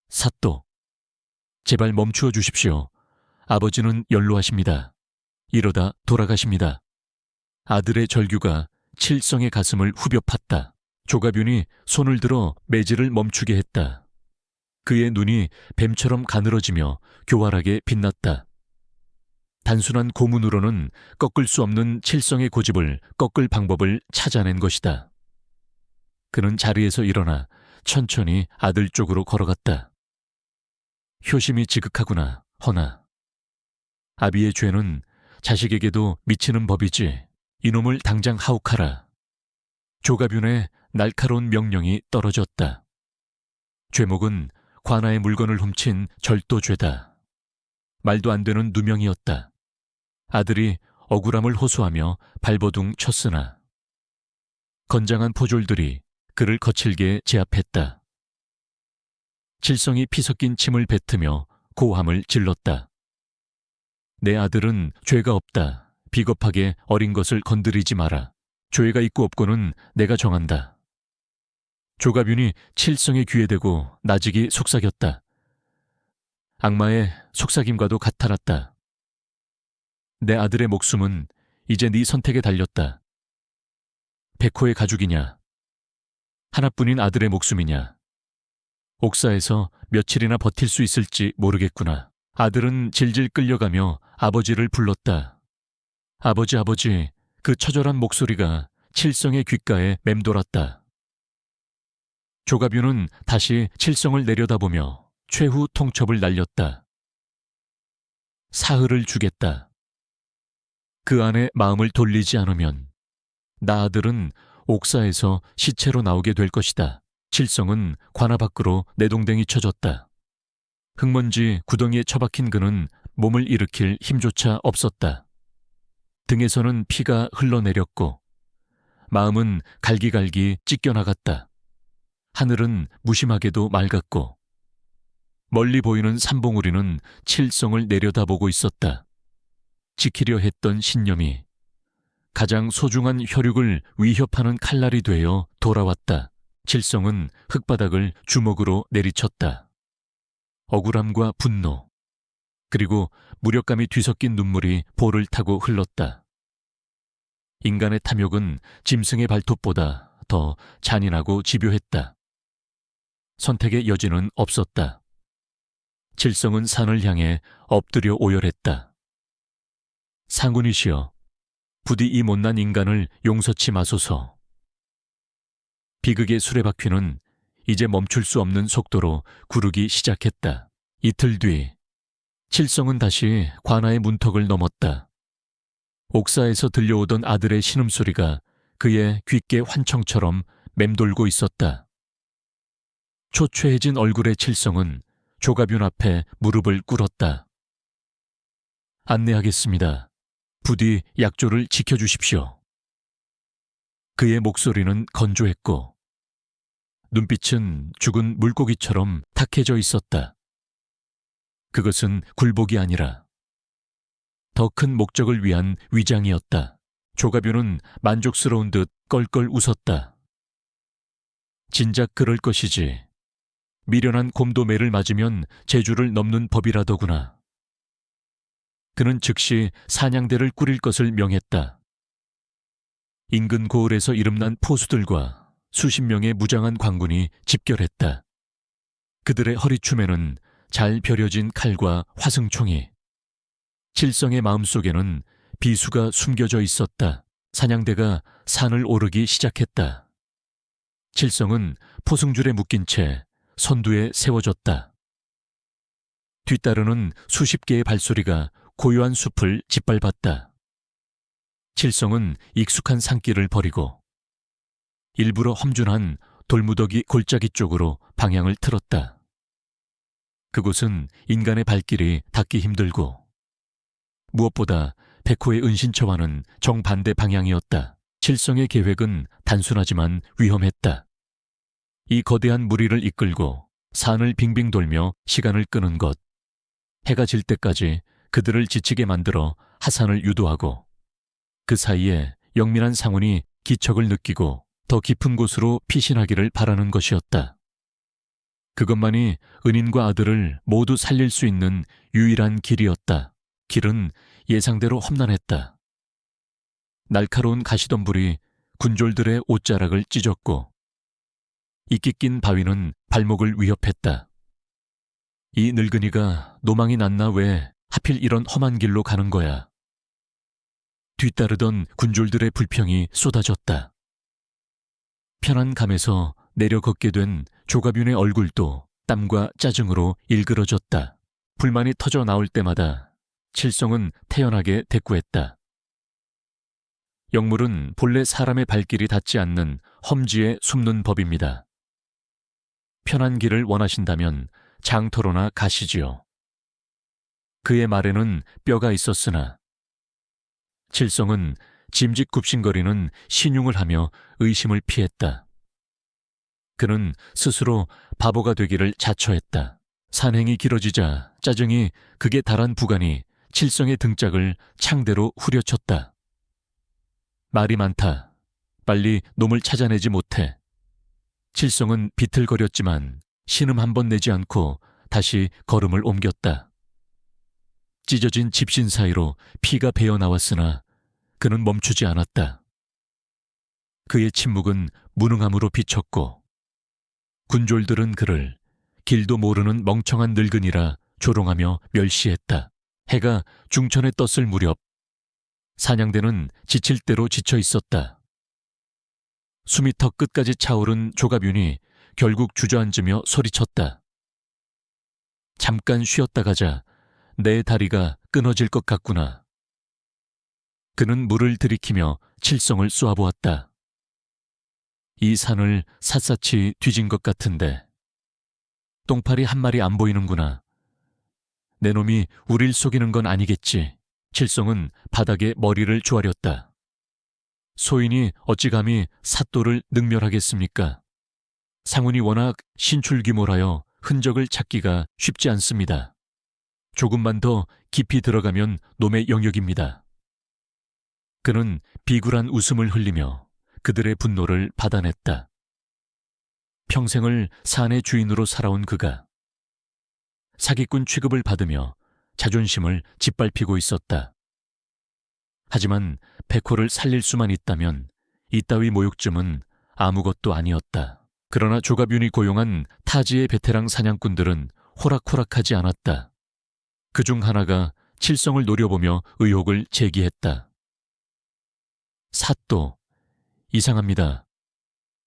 사또, 제발 멈추어 주십시오. 아버지는 연로하십니다. 이러다 돌아가십니다. 아들의 절규가 칠성의 가슴을 후벼 팠다. 조가뵈이 손을 들어 매질을 멈추게 했다. 그의 눈이 뱀처럼 가늘어지며 교활하게 빛났다. 단순한 고문으로는 꺾을 수 없는 칠성의 고집을 꺾을 방법을 찾아낸 것이다. 그는 자리에서 일어나 천천히 아들 쪽으로 걸어갔다. 효심이 지극하구나, 허나. 아비의 죄는 자식에게도 미치는 법이지. 이놈을 당장 하옥하라. 조가뵈의 날카로운 명령이 떨어졌다. 죄목은 관아의 물건을 훔친 절도죄다. 말도 안 되는 누명이었다. 아들이 억울함을 호소하며 발버둥 쳤으나 건장한 포졸들이 그를 거칠게 제압했다. 칠성이 피 섞인 침을 뱉으며 고함을 질렀다. 내 아들은 죄가 없다. 비겁하게 어린 것을 건드리지 마라. 죄가 있고 없고는 내가 정한다. 조가뵈이 칠성의 귀에 대고 나직이 속삭였다. 악마의 속삭임과도 같아랐다. 내 아들의 목숨은 이제 네 선택에 달렸다. 백호의 가죽이냐? 하나뿐인 아들의 목숨이냐? 옥사에서 며칠이나 버틸 수 있을지 모르겠구나. 아들은 질질 끌려가며 아버지를 불렀다. 아버지, 그 처절한 목소리가 칠성의 귓가에 맴돌았다. 조가뵈은 다시 칠성을 내려다보며 최후 통첩을 날렸다. 사흘을 주겠다. 그 안에 마음을 돌리지 않으면 나 아들은 옥사에서 시체로 나오게 될 것이다. 칠성은 관아 밖으로 내동댕이 쳐졌다. 흙먼지 구덩이에 처박힌 그는 몸을 일으킬 힘조차 없었다. 등에서는 피가 흘러내렸고 마음은 갈기갈기 찢겨나갔다. 하늘은 무심하게도 맑았고 멀리 보이는 산봉우리는 칠성을 내려다보고 있었다. 지키려 했던 신념이 가장 소중한 혈육을 위협하는 칼날이 되어 돌아왔다. 칠성은 흙바닥을 주먹으로 내리쳤다. 억울함과 분노, 그리고 무력감이 뒤섞인 눈물이 볼을 타고 흘렀다. 인간의 탐욕은 짐승의 발톱보다 더 잔인하고 집요했다. 선택의 여지는 없었다. 칠성은 산을 향해 엎드려 오열했다. 상군이시여, 부디 이 못난 인간을 용서치 마소서. 비극의 수레바퀴는 이제 멈출 수 없는 속도로 구르기 시작했다. 이틀 뒤 칠성은 다시 관아의 문턱을 넘었다. 옥사에서 들려오던 아들의 신음소리가 그의 귓게 환청처럼 맴돌고 있었다. 초췌해진 얼굴의 칠성은 조가뵈 앞에 무릎을 꿇었다. 안내하겠습니다. 부디 약조를 지켜주십시오. 그의 목소리는 건조했고 눈빛은 죽은 물고기처럼 탁해져 있었다. 그것은 굴복이 아니라 더 큰 목적을 위한 위장이었다. 조가뵈은 만족스러운 듯 껄껄 웃었다. 진작 그럴 것이지. 미련한 곰도매를 맞으면 제주를 넘는 법이라더구나. 그는 즉시 사냥대를 꾸릴 것을 명했다. 인근 고을에서 이름난 포수들과 수십 명의 무장한 광군이 집결했다. 그들의 허리춤에는 잘 벼려진 칼과 화승총이, 칠성의 마음속에는 비수가 숨겨져 있었다. 사냥대가 산을 오르기 시작했다. 칠성은 포승줄에 묶인 채 선두에 세워졌다. 뒤따르는 수십 개의 발소리가 고요한 숲을 짓밟았다. 칠성은 익숙한 산길을 버리고 일부러 험준한 돌무더기 골짜기 쪽으로 방향을 틀었다. 그곳은 인간의 발길이 닿기 힘들고 무엇보다 백호의 은신처와는 정반대 방향이었다. 칠성의 계획은 단순하지만 위험했다. 이 거대한 무리를 이끌고 산을 빙빙 돌며 시간을 끄는 것, 해가 질 때까지 그들을 지치게 만들어 하산을 유도하고, 그 사이에 영민한 상훈이 기척을 느끼고 더 깊은 곳으로 피신하기를 바라는 것이었다. 그것만이 은인과 아들을 모두 살릴 수 있는 유일한 길이었다. 길은 예상대로 험난했다. 날카로운 가시덤불이 군졸들의 옷자락을 찢었고, 이끼 낀 바위는 발목을 위협했다. 이 늙은이가 노망이 났나 왜 하필 이런 험한 길로 가는 거야. 뒤따르던 군졸들의 불평이 쏟아졌다. 편한 감에서 내려 걷게 된 조가뷴의 얼굴도 땀과 짜증으로 일그러졌다. 불만이 터져 나올 때마다 칠성은 태연하게 대꾸했다. 영물은 본래 사람의 발길이 닿지 않는 험지에 숨는 법입니다. 편한 길을 원하신다면 장터로나 가시지요. 그의 말에는 뼈가 있었으나 칠성은 짐짓 굽신거리는 신용을 하며 의심을 피했다. 그는 스스로 바보가 되기를 자처했다. 산행이 길어지자 짜증이 극에 달한 부관이 칠성의 등짝을 창대로 후려쳤다. 말이 많다. 빨리 놈을 찾아내지 못해. 칠성은 비틀거렸지만 신음 한 번 내지 않고 다시 걸음을 옮겼다. 찢어진 집신 사이로 피가 배어 나왔으나 그는 멈추지 않았다. 그의 침묵은 무능함으로 비쳤고, 군졸들은 그를 길도 모르는 멍청한 늙은이라 조롱하며 멸시했다. 해가 중천에 떴을 무렵 사냥대는 지칠 대로 지쳐 있었다. 숨이 턱 끝까지 차오른 조가뷴이 결국 주저앉으며 소리쳤다. 잠깐 쉬었다 가자. 내 다리가 끊어질 것 같구나. 그는 물을 들이키며 칠성을 쏘아보았다. 이 산을 샅샅이 뒤진 것 같은데 똥파리 한 마리 안 보이는구나. 내 놈이 우릴 속이는 건 아니겠지. 칠성은 바닥에 머리를 조아렸다. 소인이 어찌 감히 삿도를 능멸하겠습니까? 상훈이 워낙 신출귀몰하여 흔적을 찾기가 쉽지 않습니다. 조금만 더 깊이 들어가면 놈의 영역입니다. 그는 비굴한 웃음을 흘리며 그들의 분노를 받아냈다. 평생을 산의 주인으로 살아온 그가 사기꾼 취급을 받으며 자존심을 짓밟히고 있었다. 하지만 백호를 살릴 수만 있다면 이따위 모욕쯤은 아무것도 아니었다. 그러나 조가뷴이 고용한 타지의 베테랑 사냥꾼들은 호락호락하지 않았다. 그중 하나가 칠성을 노려보며 의혹을 제기했다. 삿도, 이상합니다.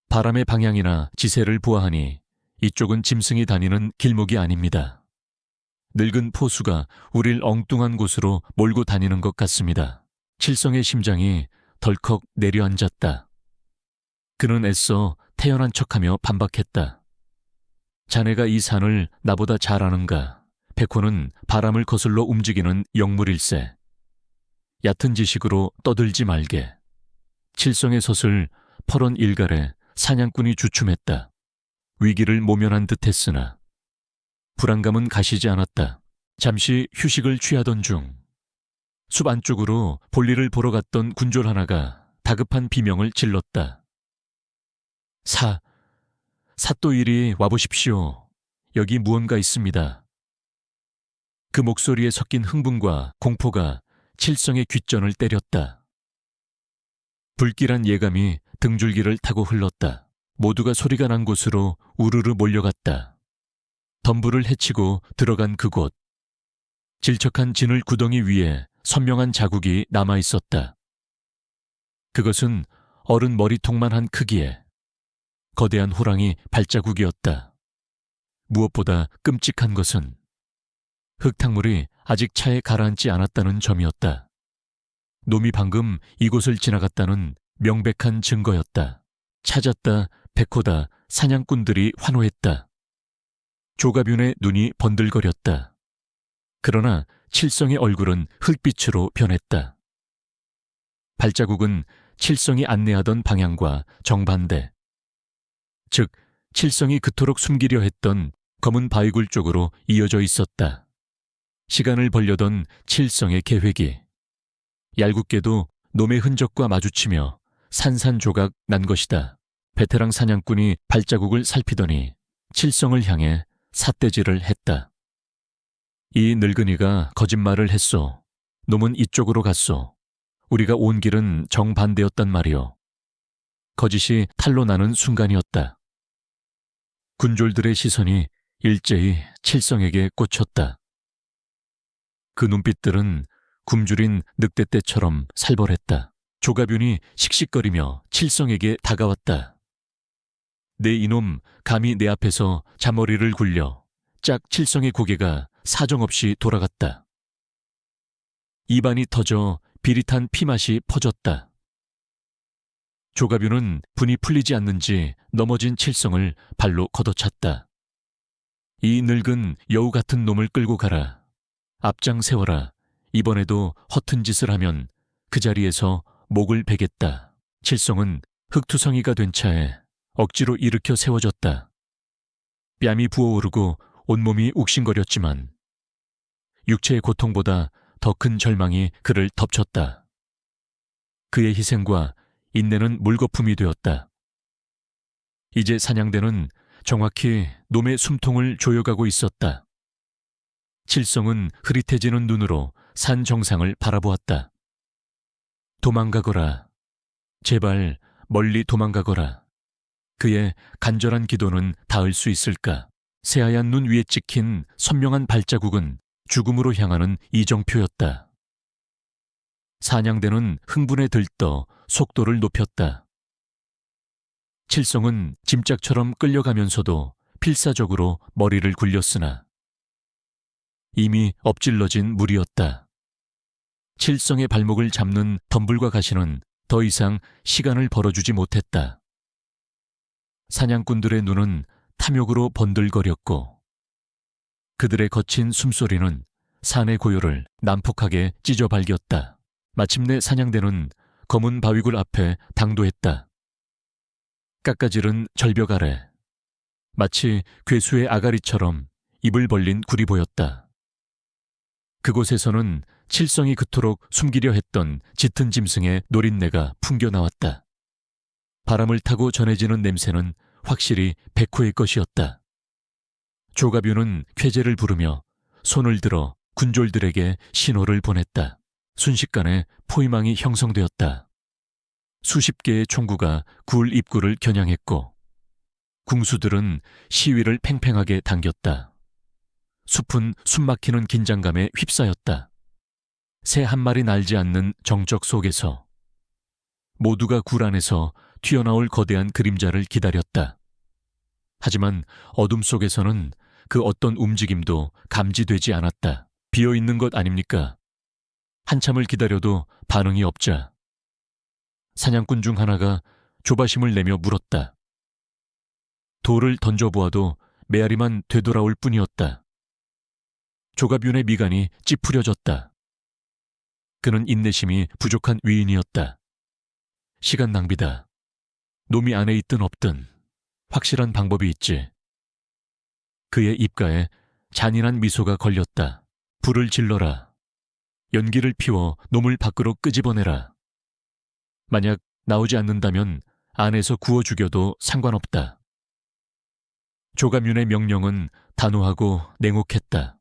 바람의 방향이나 지세를 보아하니 이쪽은 짐승이 다니는 길목이 아닙니다. 늙은 포수가 우릴 엉뚱한 곳으로 몰고 다니는 것 같습니다. 칠성의 심장이 덜컥 내려앉았다. 그는 애써 태연한 척하며 반박했다. 자네가 이 산을 나보다 잘 아는가? 백호는 바람을 거슬러 움직이는 영물일세. 얕은 지식으로 떠들지 말게. 칠성의 솥을 퍼런 일갈에 사냥꾼이 주춤했다. 위기를 모면한 듯 했으나 불안감은 가시지 않았다. 잠시 휴식을 취하던 중 숲 안쪽으로 볼일을 보러 갔던 군졸 하나가 다급한 비명을 질렀다. 삿도 이리 와보십시오. 여기 무언가 있습니다. 그 목소리에 섞인 흥분과 공포가 칠성의 귓전을 때렸다. 불길한 예감이 등줄기를 타고 흘렀다. 모두가 소리가 난 곳으로 우르르 몰려갔다. 덤불을 헤치고 들어간 그곳. 질척한 진을 구덩이 위에 선명한 자국이 남아있었다. 그것은 어른 머리통만 한 크기에 거대한 호랑이 발자국이었다. 무엇보다 끔찍한 것은 흙탕물이 아직 차에 가라앉지 않았다는 점이었다. 놈이 방금 이곳을 지나갔다는 명백한 증거였다. 찾았다, 백호다, 사냥꾼들이 환호했다. 조가뷴의 눈이 번들거렸다. 그러나 칠성의 얼굴은 흙빛으로 변했다. 발자국은 칠성이 안내하던 방향과 정반대. 즉, 칠성이 그토록 숨기려 했던 검은 바위굴 쪽으로 이어져 있었다. 시간을 벌려던 칠성의 계획이 얄궂게도 놈의 흔적과 마주치며 산산조각 난 것이다. 베테랑 사냥꾼이 발자국을 살피더니 칠성을 향해 삿대질을 했다. 이 늙은이가 거짓말을 했소. 놈은 이쪽으로 갔소. 우리가 온 길은 정반대였단 말이오. 거짓이 탄로 나는 순간이었다. 군졸들의 시선이 일제히 칠성에게 꽂혔다. 그 눈빛들은 굶주린 늑대떼처럼 살벌했다. 조가뵐이 씩씩거리며 칠성에게 다가왔다. 내 이놈 감히 내 앞에서 자머리를 굴려. 짝 칠성의 고개가 사정없이 돌아갔다. 입안이 터져 비릿한 피맛이 퍼졌다. 조가뵐는 분이 풀리지 않는지 넘어진 칠성을 발로 걷어찼다. 이 늙은 여우 같은 놈을 끌고 가라. 앞장 세워라. 이번에도 허튼 짓을 하면 그 자리에서 목을 베겠다. 칠성은 흑투성이가 된 차에 억지로 일으켜 세워졌다. 뺨이 부어오르고 온몸이 욱신거렸지만 육체의 고통보다 더 큰 절망이 그를 덮쳤다. 그의 희생과 인내는 물거품이 되었다. 이제 사냥대는 정확히 놈의 숨통을 조여가고 있었다. 칠성은 흐릿해지는 눈으로 산 정상을 바라보았다. 도망가거라. 제발 멀리 도망가거라. 그의 간절한 기도는 닿을 수 있을까? 새하얀 눈 위에 찍힌 선명한 발자국은 죽음으로 향하는 이정표였다. 사냥대는 흥분에 들떠 속도를 높였다. 칠성은 짐짝처럼 끌려가면서도 필사적으로 머리를 굴렸으나 이미 엎질러진 물이었다. 칠성의 발목을 잡는 덤불과 가시는 더 이상 시간을 벌어주지 못했다. 사냥꾼들의 눈은 탐욕으로 번들거렸고 그들의 거친 숨소리는 산의 고요를 난폭하게 찢어 발겼다. 마침내 사냥대는 검은 바위굴 앞에 당도했다. 깎아지른 절벽 아래 마치 괴수의 아가리처럼 입을 벌린 굴이 보였다. 그곳에서는 칠성이 그토록 숨기려 했던 짙은 짐승의 노린내가 풍겨나왔다. 바람을 타고 전해지는 냄새는 확실히 백호의 것이었다. 조가뵐는 쾌재를 부르며 손을 들어 군졸들에게 신호를 보냈다. 순식간에 포위망이 형성되었다. 수십 개의 총구가 굴 입구를 겨냥했고 궁수들은 시위를 팽팽하게 당겼다. 숲은 숨막히는 긴장감에 휩싸였다. 새 한 마리 날지 않는 정적 속에서 모두가 굴 안에서 튀어나올 거대한 그림자를 기다렸다. 하지만 어둠 속에서는 그 어떤 움직임도 감지되지 않았다. 비어있는 것 아닙니까? 한참을 기다려도 반응이 없자 사냥꾼 중 하나가 조바심을 내며 물었다. 돌을 던져보아도 메아리만 되돌아올 뿐이었다. 조가뵐의 미간이 찌푸려졌다. 그는 인내심이 부족한 위인이었다. 시간 낭비다. 놈이 안에 있든 없든 확실한 방법이 있지. 그의 입가에 잔인한 미소가 걸렸다. 불을 질러라. 연기를 피워 놈을 밖으로 끄집어내라. 만약 나오지 않는다면 안에서 구워 죽여도 상관없다. 조가뵐의 명령은 단호하고 냉혹했다.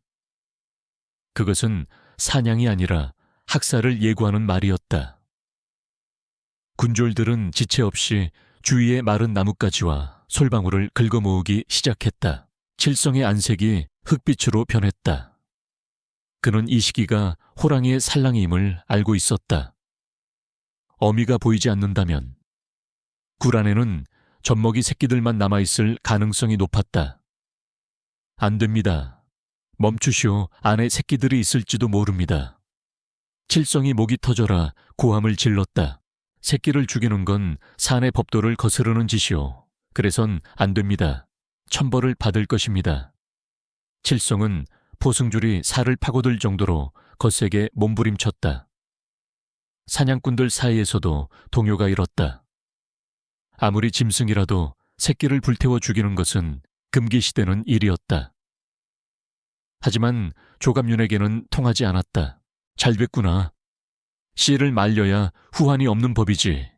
그것은 사냥이 아니라 학살을 예고하는 말이었다. 군졸들은 지체 없이 주위의 마른 나뭇가지와 솔방울을 긁어모으기 시작했다. 칠성의 안색이 흑빛으로 변했다. 그는 이 시기가 호랑이의 산랑임을 알고 있었다. 어미가 보이지 않는다면 굴 안에는 젖먹이 새끼들만 남아있을 가능성이 높았다. 안 됩니다. 멈추시오. 안에 새끼들이 있을지도 모릅니다. 칠성이 목이 터져라 고함을 질렀다. 새끼를 죽이는 건 산의 법도를 거스르는 짓이오. 그래선 안 됩니다. 천벌을 받을 것입니다. 칠성은 포승줄이 살을 파고들 정도로 거세게 몸부림쳤다. 사냥꾼들 사이에서도 동요가 일었다. 아무리 짐승이라도 새끼를 불태워 죽이는 것은 금기시되는 일이었다. 하지만 조갑윤에게는 통하지 않았다. 잘 됐구나. 씨를 말려야 후환이 없는 법이지.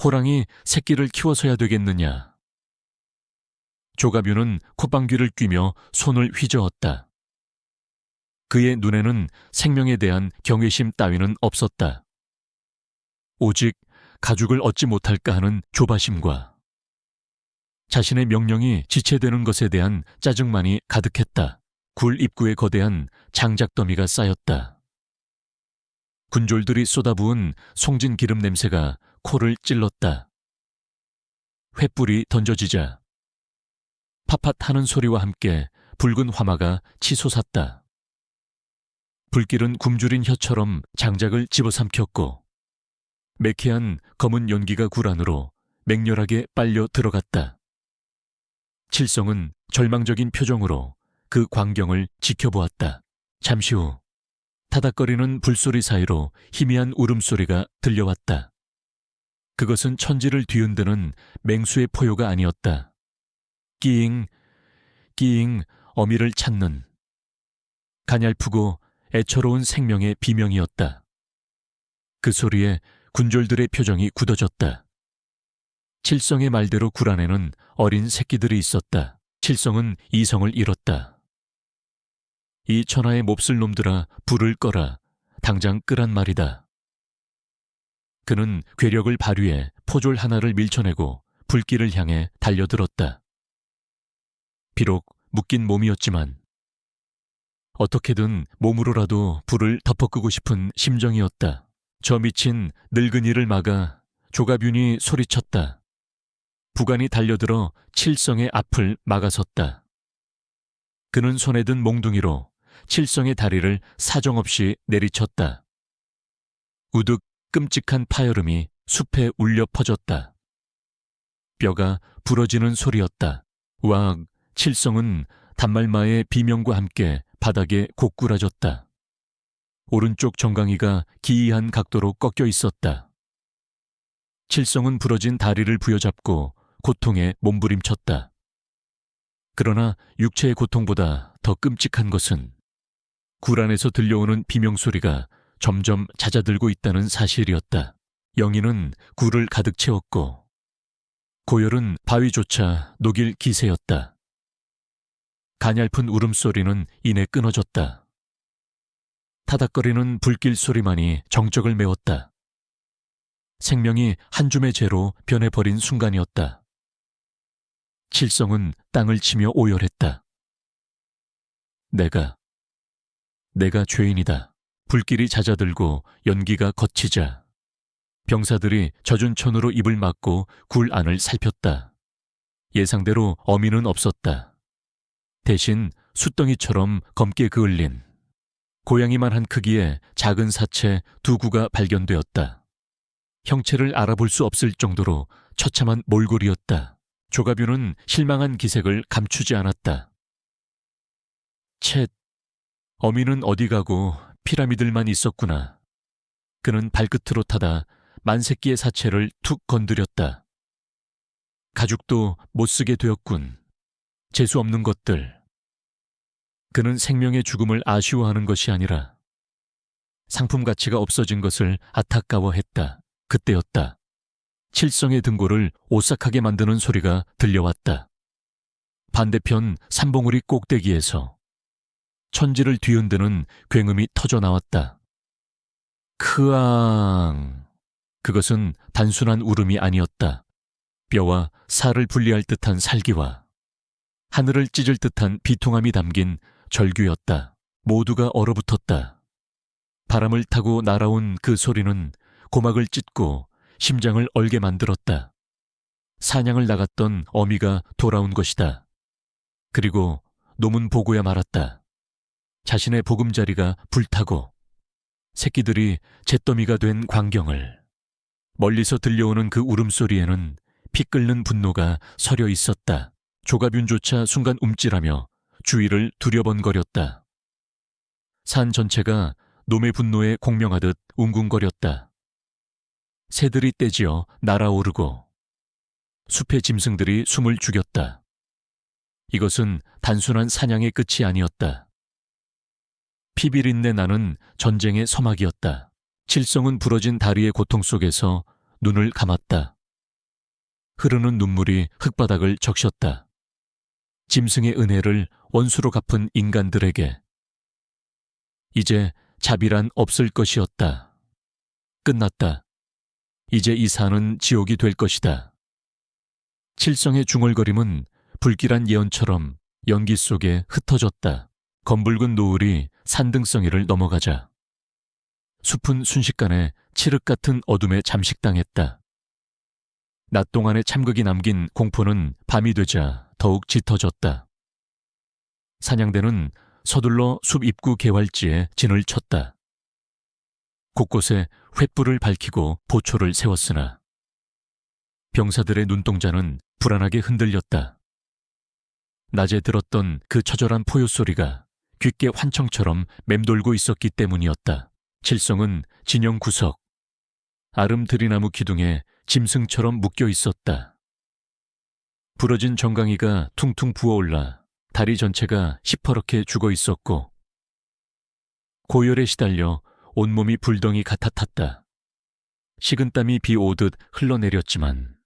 호랑이 새끼를 키워서야 되겠느냐. 조갑윤은 콧방귀를 뀌며 손을 휘저었다. 그의 눈에는 생명에 대한 경외심 따위는 없었다. 오직 가죽을 얻지 못할까 하는 조바심과 자신의 명령이 지체되는 것에 대한 짜증만이 가득했다. 굴 입구에 거대한 장작더미가 쌓였다. 군졸들이 쏟아부은 송진 기름 냄새가 코를 찔렀다. 횃불이 던져지자 팟팟 하는 소리와 함께 붉은 화마가 치솟았다. 불길은 굶주린 혀처럼 장작을 집어삼켰고 매캐한 검은 연기가 굴 안으로 맹렬하게 빨려 들어갔다. 칠성은 절망적인 표정으로 그 광경을 지켜보았다. 잠시 후 타닥거리는 불소리 사이로 희미한 울음소리가 들려왔다. 그것은 천지를 뒤흔드는 맹수의 포효가 아니었다. 끼잉, 끼잉 어미를 찾는 가냘프고 애처로운 생명의 비명이었다. 그 소리에 군졸들의 표정이 굳어졌다. 칠성의 말대로 굴 안에는 어린 새끼들이 있었다. 칠성은 이성을 잃었다. 이 천하의 몹쓸 놈들아, 불을 꺼라. 당장 끄란 말이다. 그는 괴력을 발휘해 포졸 하나를 밀쳐내고 불길을 향해 달려들었다. 비록 묶인 몸이었지만 어떻게든 몸으로라도 불을 덮어끄고 싶은 심정이었다. 저 미친 늙은이를 막아 조갑윤이 소리쳤다. 부관이 달려들어 칠성의 앞을 막아섰다. 그는 손에 든 몽둥이로 칠성의 다리를 사정없이 내리쳤다. 우득 끔찍한 파열음이 숲에 울려 퍼졌다. 뼈가 부러지는 소리였다. 왁, 칠성은 단말마의 비명과 함께 바닥에 고꾸라졌다. 오른쪽 정강이가 기이한 각도로 꺾여 있었다. 칠성은 부러진 다리를 부여잡고 고통에 몸부림쳤다. 그러나 육체의 고통보다 더 끔찍한 것은 굴 안에서 들려오는 비명소리가 점점 잦아들고 있다는 사실이었다. 영희는 굴을 가득 채웠고 고열은 바위조차 녹일 기세였다. 가냘픈 울음소리는 이내 끊어졌다. 타닥거리는 불길 소리만이 정적을 메웠다. 생명이 한 줌의 재로 변해버린 순간이었다. 칠성은 땅을 치며 오열했다. 내가 죄인이다. 불길이 잦아들고 연기가 걷히자 병사들이 젖은 천으로 입을 막고 굴 안을 살폈다. 예상대로 어미는 없었다. 대신 숫덩이처럼 검게 그을린 고양이만 한 크기의 작은 사체 두 구가 발견되었다. 형체를 알아볼 수 없을 정도로 처참한 몰골이었다. 조갑윤은 실망한 기색을 감추지 않았다. 쳇, 어미는 어디 가고 피라미들만 있었구나. 그는 발끝으로 타다 만새끼의 사체를 툭 건드렸다. 가죽도 못쓰게 되었군. 재수 없는 것들. 그는 생명의 죽음을 아쉬워하는 것이 아니라 상품 가치가 없어진 것을 안타까워했다. 그때였다. 칠성의 등골을 오싹하게 만드는 소리가 들려왔다. 반대편 삼봉우리 꼭대기에서 천지를 뒤흔드는 굉음이 터져나왔다. 크앙. 그것은 단순한 울음이 아니었다. 뼈와 살을 분리할 듯한 살기와 하늘을 찢을 듯한 비통함이 담긴 절규였다. 모두가 얼어붙었다. 바람을 타고 날아온 그 소리는 고막을 찢고 심장을 얼게 만들었다. 사냥을 나갔던 어미가 돌아온 것이다. 그리고 놈은 보고야 말았다. 자신의 보금자리가 불타고 새끼들이 잿더미가 된 광경을. 멀리서 들려오는 그 울음소리에는 피 끓는 분노가 서려 있었다. 조갑윤조차 순간 움찔하며 주위를 두려번거렸다. 산 전체가 놈의 분노에 공명하듯 웅궁거렸다. 새들이 떼지어 날아오르고 숲의 짐승들이 숨을 죽였다. 이것은 단순한 사냥의 끝이 아니었다. 피비린내 나는 전쟁의 서막이었다. 칠성은 부러진 다리의 고통 속에서 눈을 감았다. 흐르는 눈물이 흙바닥을 적셨다. 짐승의 은혜를 원수로 갚은 인간들에게. 이제 자비란 없을 것이었다. 끝났다. 이제 이 산은 지옥이 될 것이다. 칠성의 중얼거림은 불길한 예언처럼 연기 속에 흩어졌다. 검붉은 노을이 산등성이를 넘어가자 숲은 순식간에 칠흑 같은 어둠에 잠식당했다. 낮 동안의 참극이 남긴 공포는 밤이 되자 더욱 짙어졌다. 사냥대는 서둘러 숲 입구 개활지에 진을 쳤다. 곳곳에 횃불을 밝히고 보초를 세웠으나 병사들의 눈동자는 불안하게 흔들렸다. 낮에 들었던 그 처절한 포효 소리가 귓게 환청처럼 맴돌고 있었기 때문이었다. 칠성은 진영 구석, 아름 들이나무 기둥에 짐승처럼 묶여 있었다. 부러진 정강이가 퉁퉁 부어올라 다리 전체가 시퍼렇게 죽어 있었고 고열에 시달려 온몸이 불덩이 같아 탔다. 식은땀이 비 오듯 흘러내렸지만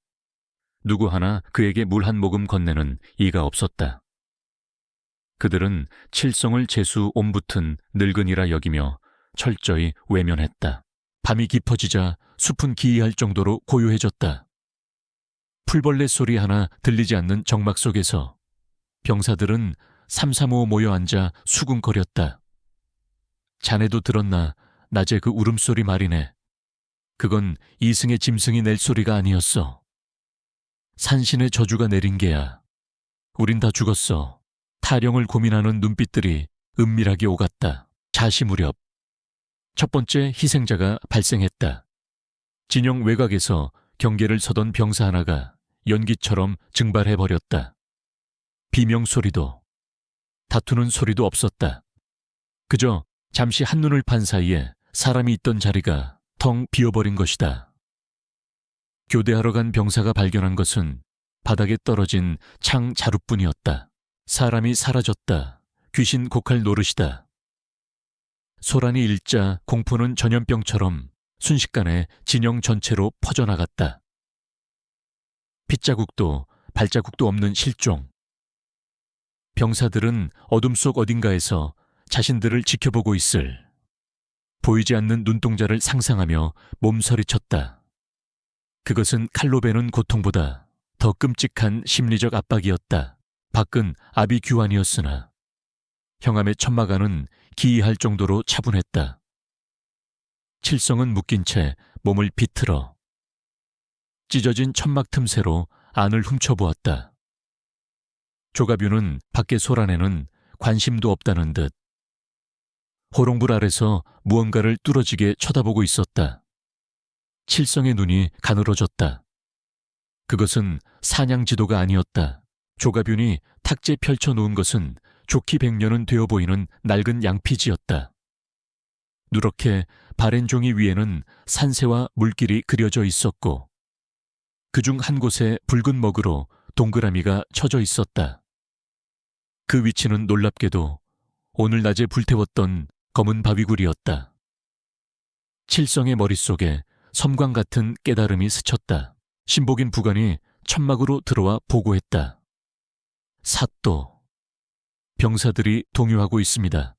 누구 하나 그에게 물 한 모금 건네는 이가 없었다. 그들은 칠성을 재수 옴붙은 늙은이라 여기며 철저히 외면했다. 밤이 깊어지자 숲은 기이할 정도로 고요해졌다. 풀벌레 소리 하나 들리지 않는 정막 속에서 병사들은 삼삼오오 모여 앉아 수군거렸다. 자네도 들었나 낮에 그 울음소리 말이네. 그건 이승의 짐승이 낼 소리가 아니었어. 산신의 저주가 내린 게야. 우린 다 죽었어. 타령을 고민하는 눈빛들이 은밀하게 오갔다. 자시 무렵 첫 번째 희생자가 발생했다. 진영 외곽에서 경계를 서던 병사 하나가 연기처럼 증발해버렸다. 비명소리도 다투는 소리도 없었다. 그저 잠시 한눈을 판 사이에 사람이 있던 자리가 텅 비어버린 것이다. 교대하러 간 병사가 발견한 것은 바닥에 떨어진 창 자루뿐이었다. 사람이 사라졌다. 귀신 곡할 노릇이다. 소란이 일자 공포는 전염병처럼 순식간에 진영 전체로 퍼져나갔다. 핏자국도 발자국도 없는 실종. 병사들은 어둠 속 어딘가에서 자신들을 지켜보고 있을 보이지 않는 눈동자를 상상하며 몸서리쳤다. 그것은 칼로 베는 고통보다 더 끔찍한 심리적 압박이었다. 밖은 아비규환이었으나 형암의 천막안은 기이할 정도로 차분했다. 칠성은 묶인 채 몸을 비틀어 찢어진 천막 틈새로 안을 훔쳐보았다. 조가뷰는 밖의 소란에는 관심도 없다는 듯 호롱불 아래서 무언가를 뚫어지게 쳐다보고 있었다. 칠성의 눈이 가늘어졌다. 그것은 사냥 지도가 아니었다. 조가뷰니 탁재 펼쳐놓은 것은 좋기 100년은 되어 보이는 낡은 양피지였다. 누렇게 바랜 종이 위에는 산새와 물길이 그려져 있었고 그중 한 곳에 붉은 먹으로 동그라미가 쳐져 있었다. 그 위치는 놀랍게도 오늘 낮에 불태웠던 검은 바위굴이었다. 칠성의 머릿속에 섬광 같은 깨달음이 스쳤다. 신복인 부관이 천막으로 들어와 보고했다. 사또, 병사들이 동요하고 있습니다.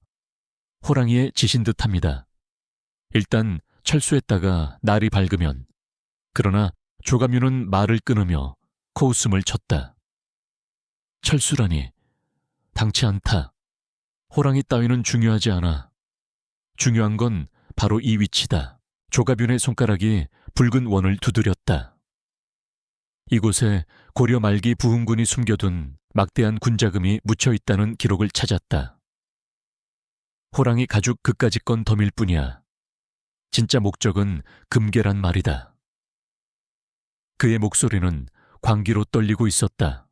호랑이에 지신 듯합니다. 일단 철수했다가 날이 밝으면. 그러나 조가뮤는 말을 끊으며 코웃음을 쳤다. 철수라니, 당치 않다. 호랑이 따위는 중요하지 않아. 중요한 건 바로 이 위치다. 조가뷴의 손가락이 붉은 원을 두드렸다. 이곳에 고려 말기 부흥군이 숨겨둔 막대한 군자금이 묻혀있다는 기록을 찾았다. 호랑이 가죽 그까짓 건 덤일 뿐이야. 진짜 목적은 금괴란 말이다. 그의 목소리는 광기로 떨리고 있었다.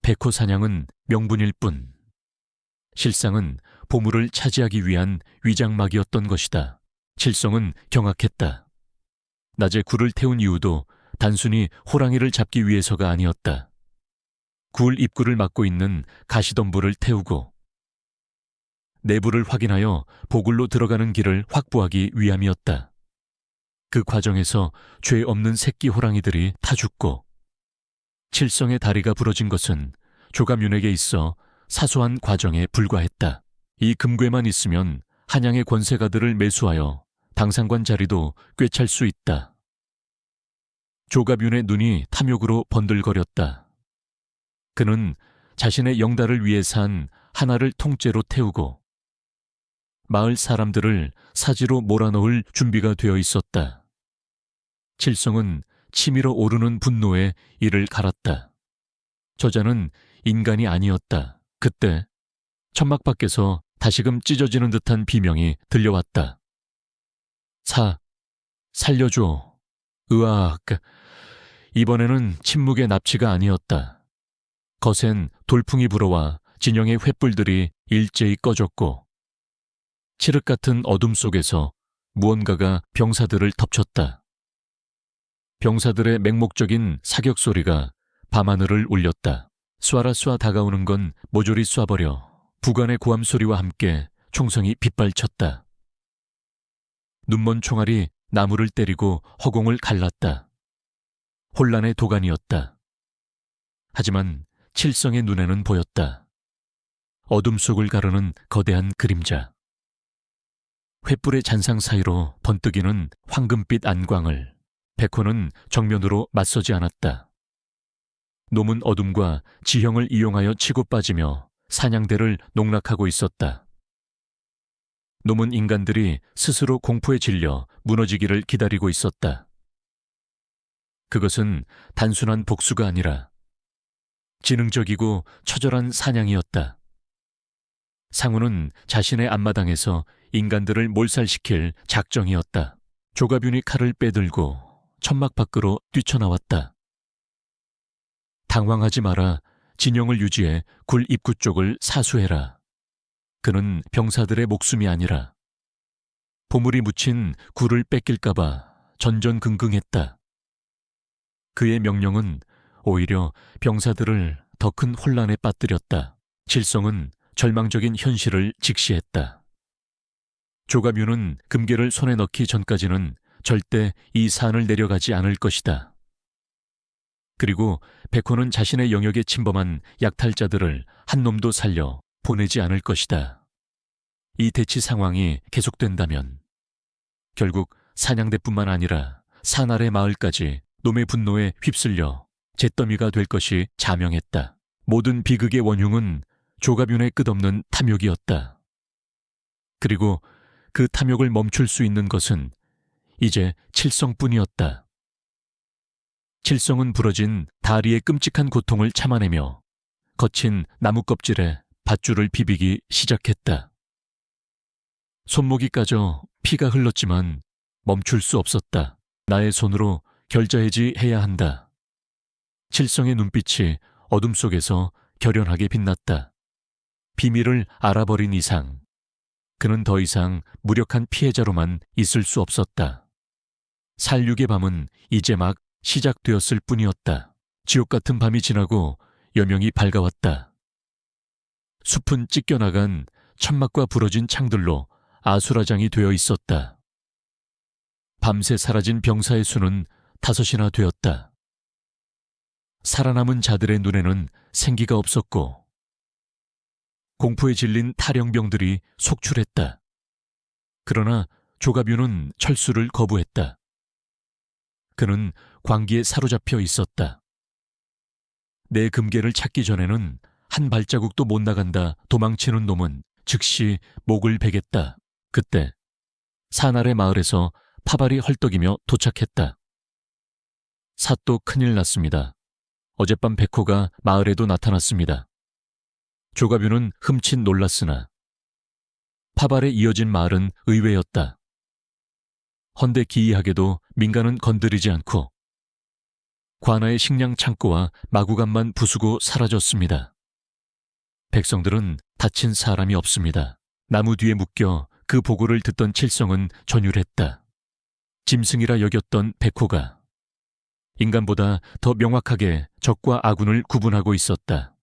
백호 사냥은 명분일 뿐. 실상은 보물을 차지하기 위한 위장막이었던 것이다. 칠성은 경악했다. 낮에 굴을 태운 이유도 단순히 호랑이를 잡기 위해서가 아니었다. 굴 입구를 막고 있는 가시덤불을 태우고 내부를 확인하여 보굴로 들어가는 길을 확보하기 위함이었다. 그 과정에서 죄 없는 새끼 호랑이들이 타 죽고 칠성의 다리가 부러진 것은 조감윤에게 있어 사소한 과정에 불과했다. 이 금괴만 있으면 한양의 권세가들을 매수하여 당상관 자리도 꿰찰 수 있다. 조감윤의 눈이 탐욕으로 번들거렸다. 그는 자신의 영달을 위해 산 하나를 통째로 태우고 마을 사람들을 사지로 몰아넣을 준비가 되어 있었다. 칠성은 치밀어 오르는 분노에 이를 갈았다. 저자는 인간이 아니었다. 그때 천막 밖에서 다시금 찢어지는 듯한 비명이 들려왔다. 살려줘. 으악. 이번에는 침묵의 납치가 아니었다. 거센 돌풍이 불어와 진영의 횃불들이 일제히 꺼졌고 칠흑 같은 어둠 속에서 무언가가 병사들을 덮쳤다. 병사들의 맹목적인 사격 소리가 밤하늘을 울렸다. 쏴라 다가오는 건 모조리 쏴버려. 부관의 고함 소리와 함께 총성이 빗발쳤다. 눈먼 총알이 나무를 때리고 허공을 갈랐다. 혼란의 도가니였다. 하지만 칠성의 눈에는 보였다. 어둠 속을 가르는 거대한 그림자. 횃불의 잔상 사이로 번뜩이는 황금빛 안광을 백호는 정면으로 맞서지 않았다. 놈은 어둠과 지형을 이용하여 치고 빠지며 사냥대를 농락하고 있었다. 놈은 인간들이 스스로 공포에 질려 무너지기를 기다리고 있었다. 그것은 단순한 복수가 아니라 지능적이고 처절한 사냥이었다. 상우는 자신의 앞마당에서 인간들을 몰살시킬 작정이었다. 조가뷴이 칼을 빼들고 천막 밖으로 뛰쳐나왔다. 당황하지 마라. 진영을 유지해 굴 입구 쪽을 사수해라. 그는 병사들의 목숨이 아니라 보물이 묻힌 굴을 뺏길까봐 전전긍긍했다. 그의 명령은 오히려 병사들을 더 큰 혼란에 빠뜨렸다. 칠성은 절망적인 현실을 직시했다. 조가뷴은 금괴를 손에 넣기 전까지는 절대 이 산을 내려가지 않을 것이다. 그리고 백호는 자신의 영역에 침범한 약탈자들을 한 놈도 살려 보내지 않을 것이다. 이 대치 상황이 계속된다면 결국 사냥대뿐만 아니라 산 아래 마을까지 놈의 분노에 휩쓸려 잿더미가 될 것이 자명했다. 모든 비극의 원흉은 조가뷴의 끝없는 탐욕이었다. 그리고 그 탐욕을 멈출 수 있는 것은 이제 칠성뿐이었다. 칠성은 부러진 다리의 끔찍한 고통을 참아내며 거친 나무 껍질에 밧줄을 비비기 시작했다. 손목이 까져 피가 흘렀지만 멈출 수 없었다. 나의 손으로 결자해지해야 한다. 칠성의 눈빛이 어둠 속에서 결연하게 빛났다. 비밀을 알아버린 이상 그는 더 이상 무력한 피해자로만 있을 수 없었다. 살육의 밤은 이제 막 시작되었을 뿐이었다. 지옥 같은 밤이 지나고 여명이 밝아왔다. 숲은 찢겨나간 천막과 부러진 창들로 아수라장이 되어 있었다. 밤새 사라진 병사의 수는 5이나 되었다. 살아남은 자들의 눈에는 생기가 없었고 공포에 질린 탈영병들이 속출했다. 그러나 조가뷴은 철수를 거부했다. 그는 광기에 사로잡혀 있었다. 내 금괴를 찾기 전에는 한 발자국도 못 나간다 도망치는 놈은 즉시 목을 베겠다. 그때 산 아래 마을에서 파발이 헐떡이며 도착했다. 사또 큰일 났습니다. 어젯밤 백호가 마을에도 나타났습니다. 조가뷴은 흠칫 놀랐으나 파발에 이어진 마을은 의외였다. 헌데 기이하게도 민가는 건드리지 않고 관아의 식량 창고와 마구간만 부수고 사라졌습니다. 백성들은 다친 사람이 없습니다. 나무 뒤에 묶여 그 보고를 듣던 칠성은 전율했다. 짐승이라 여겼던 백호가 인간보다 더 명확하게 적과 아군을 구분하고 있었다.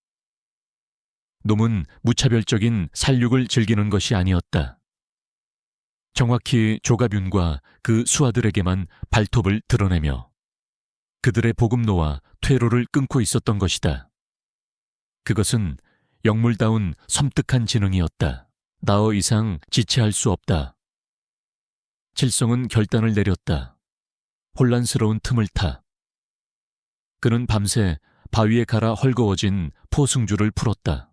놈은 무차별적인 살육을 즐기는 것이 아니었다. 정확히 조가뷴과 그 수하들에게만 발톱을 드러내며 그들의 보급로와 퇴로를 끊고 있었던 것이다. 그것은 영물다운 섬뜩한 지능이었다. 나어 이상 지체할 수 없다. 칠성은 결단을 내렸다. 혼란스러운 틈을 타. 그는 밤새 바위에 갈아 헐거워진 포승주를 풀었다.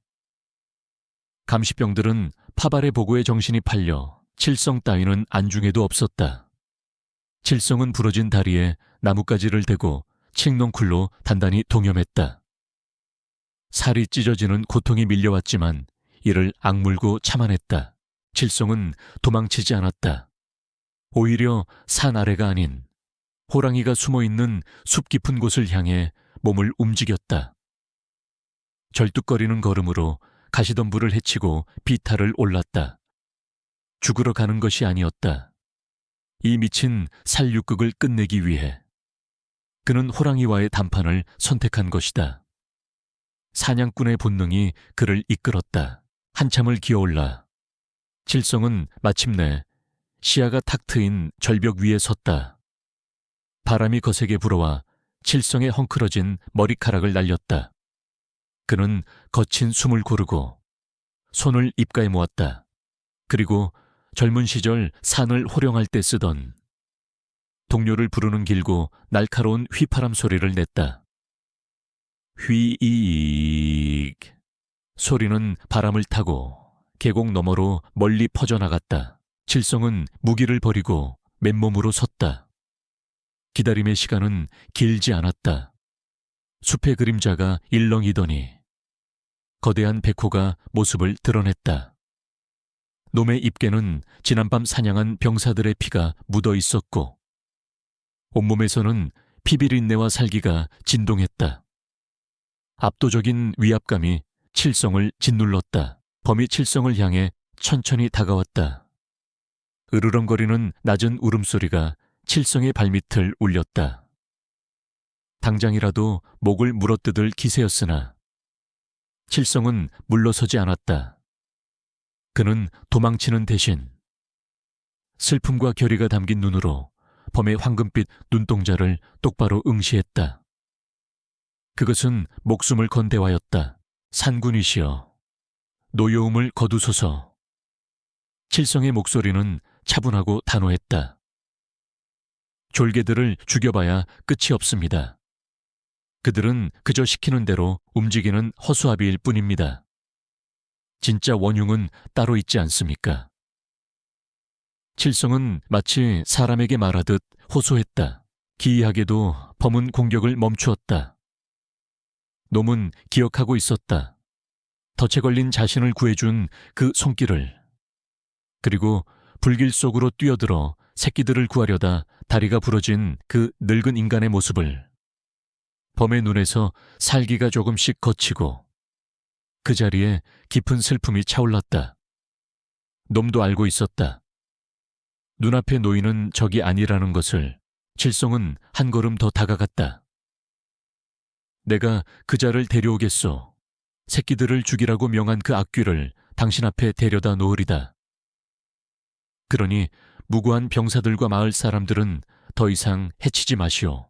감시병들은 파발의 보고에 정신이 팔려 칠성 따위는 안중에도 없었다. 칠성은 부러진 다리에 나뭇가지를 대고 칡넝쿨로 단단히 동여맸다. 살이 찢어지는 고통이 밀려왔지만 이를 악물고 참아냈다. 칠성은 도망치지 않았다. 오히려 산 아래가 아닌 호랑이가 숨어있는 숲 깊은 곳을 향해 몸을 움직였다. 절뚝거리는 걸음으로 가시덤불을 헤치고 비탈을 올랐다. 죽으러 가는 것이 아니었다. 이 미친 살육극을 끝내기 위해 그는 호랑이와의 담판을 선택한 것이다. 사냥꾼의 본능이 그를 이끌었다. 한참을 기어올라 칠성은 마침내 시야가 탁 트인 절벽 위에 섰다. 바람이 거세게 불어와 칠성의 헝클어진 머리카락을 날렸다. 그는 거친 숨을 고르고 손을 입가에 모았다. 그리고 젊은 시절 산을 호령할 때 쓰던 동료를 부르는 길고 날카로운 휘파람 소리를 냈다. 휘익. 소리는 바람을 타고 계곡 너머로 멀리 퍼져나갔다. 칠성은 무기를 버리고 맨몸으로 섰다. 기다림의 시간은 길지 않았다. 숲의 그림자가 일렁이더니 거대한 백호가 모습을 드러냈다. 놈의 입게는 지난밤 사냥한 병사들의 피가 묻어 있었고 온몸에서는 피비린내와 살기가 진동했다. 압도적인 위압감이 칠성을 짓눌렀다. 범이 칠성을 향해 천천히 다가왔다. 으르렁거리는 낮은 울음소리가 칠성의 발밑을 울렸다. 당장이라도 목을 물어뜯을 기세였으나 칠성은 물러서지 않았다. 그는 도망치는 대신 슬픔과 결의가 담긴 눈으로 범의 황금빛 눈동자를 똑바로 응시했다. 그것은 목숨을 건 대화였다. 산군이시여, 노여움을 거두소서. 칠성의 목소리는 차분하고 단호했다. 졸개들을 죽여봐야 끝이 없습니다. 그들은 그저 시키는 대로 움직이는 허수아비일 뿐입니다. 진짜 원흉은 따로 있지 않습니까? 칠성은 마치 사람에게 말하듯 호소했다. 기이하게도 범은 공격을 멈추었다. 놈은 기억하고 있었다. 덫에 걸린 자신을 구해준 그 손길을. 그리고 불길 속으로 뛰어들어 새끼들을 구하려다 다리가 부러진 그 늙은 인간의 모습을. 범의 눈에서 살기가 조금씩 걷히고 그 자리에 깊은 슬픔이 차올랐다. 놈도 알고 있었다. 눈앞에 놓이는 적이 아니라는 것을. 칠성은 한 걸음 더 다가갔다. 내가 그자를 데려오겠소. 새끼들을 죽이라고 명한 그 악귀를 당신 앞에 데려다 놓으리다. 그러니 무고한 병사들과 마을 사람들은 더 이상 해치지 마시오.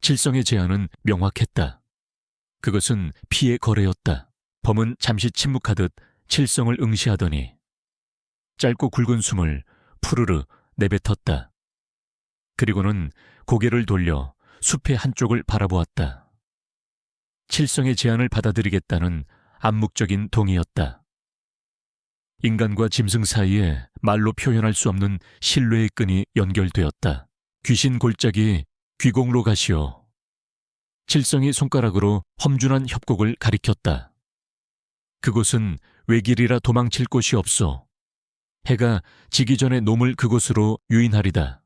칠성의 제안은 명확했다. 그것은 피의 거래였다. 범은 잠시 침묵하듯 칠성을 응시하더니 짧고 굵은 숨을 푸르르 내뱉었다. 그리고는 고개를 돌려 숲의 한쪽을 바라보았다. 칠성의 제안을 받아들이겠다는 암묵적인 동의였다. 인간과 짐승 사이에 말로 표현할 수 없는 신뢰의 끈이 연결되었다. 귀신 골짜기 귀공로 가시오. 칠성이 손가락으로 험준한 협곡을 가리켰다. 그곳은 외길이라 도망칠 곳이 없소. 해가 지기 전에 놈을 그곳으로 유인하리다.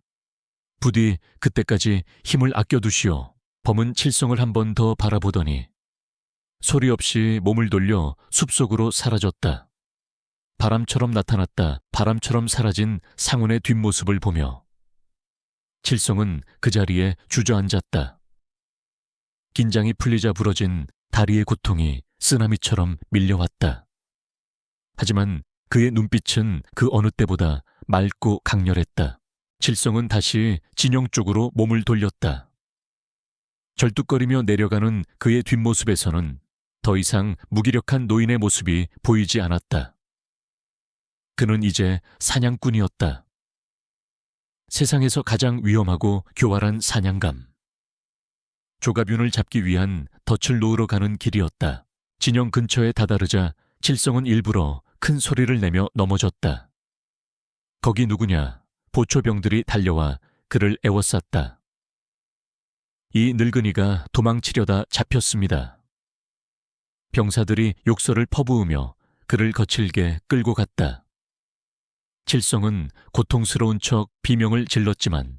부디 그때까지 힘을 아껴두시오. 범은 칠성을 한 번 더 바라보더니 소리 없이 몸을 돌려 숲속으로 사라졌다. 바람처럼 나타났다 바람처럼 사라진 상훈의 뒷모습을 보며 칠성은 그 자리에 주저앉았다. 긴장이 풀리자 부러진 다리의 고통이 쓰나미처럼 밀려왔다. 하지만 그의 눈빛은 그 어느 때보다 맑고 강렬했다. 칠성은 다시 진영 쪽으로 몸을 돌렸다. 절뚝거리며 내려가는 그의 뒷모습에서는 더 이상 무기력한 노인의 모습이 보이지 않았다. 그는 이제 사냥꾼이었다. 세상에서 가장 위험하고 교활한 사냥감. 조가뷴을 잡기 위한 덫을 놓으러 가는 길이었다. 진영 근처에 다다르자 칠성은 일부러 큰 소리를 내며 넘어졌다. 거기 누구냐? 보초병들이 달려와 그를 에워쌌다. 이 늙은이가 도망치려다 잡혔습니다. 병사들이 욕설을 퍼부으며 그를 거칠게 끌고 갔다. 칠성은 고통스러운 척 비명을 질렀지만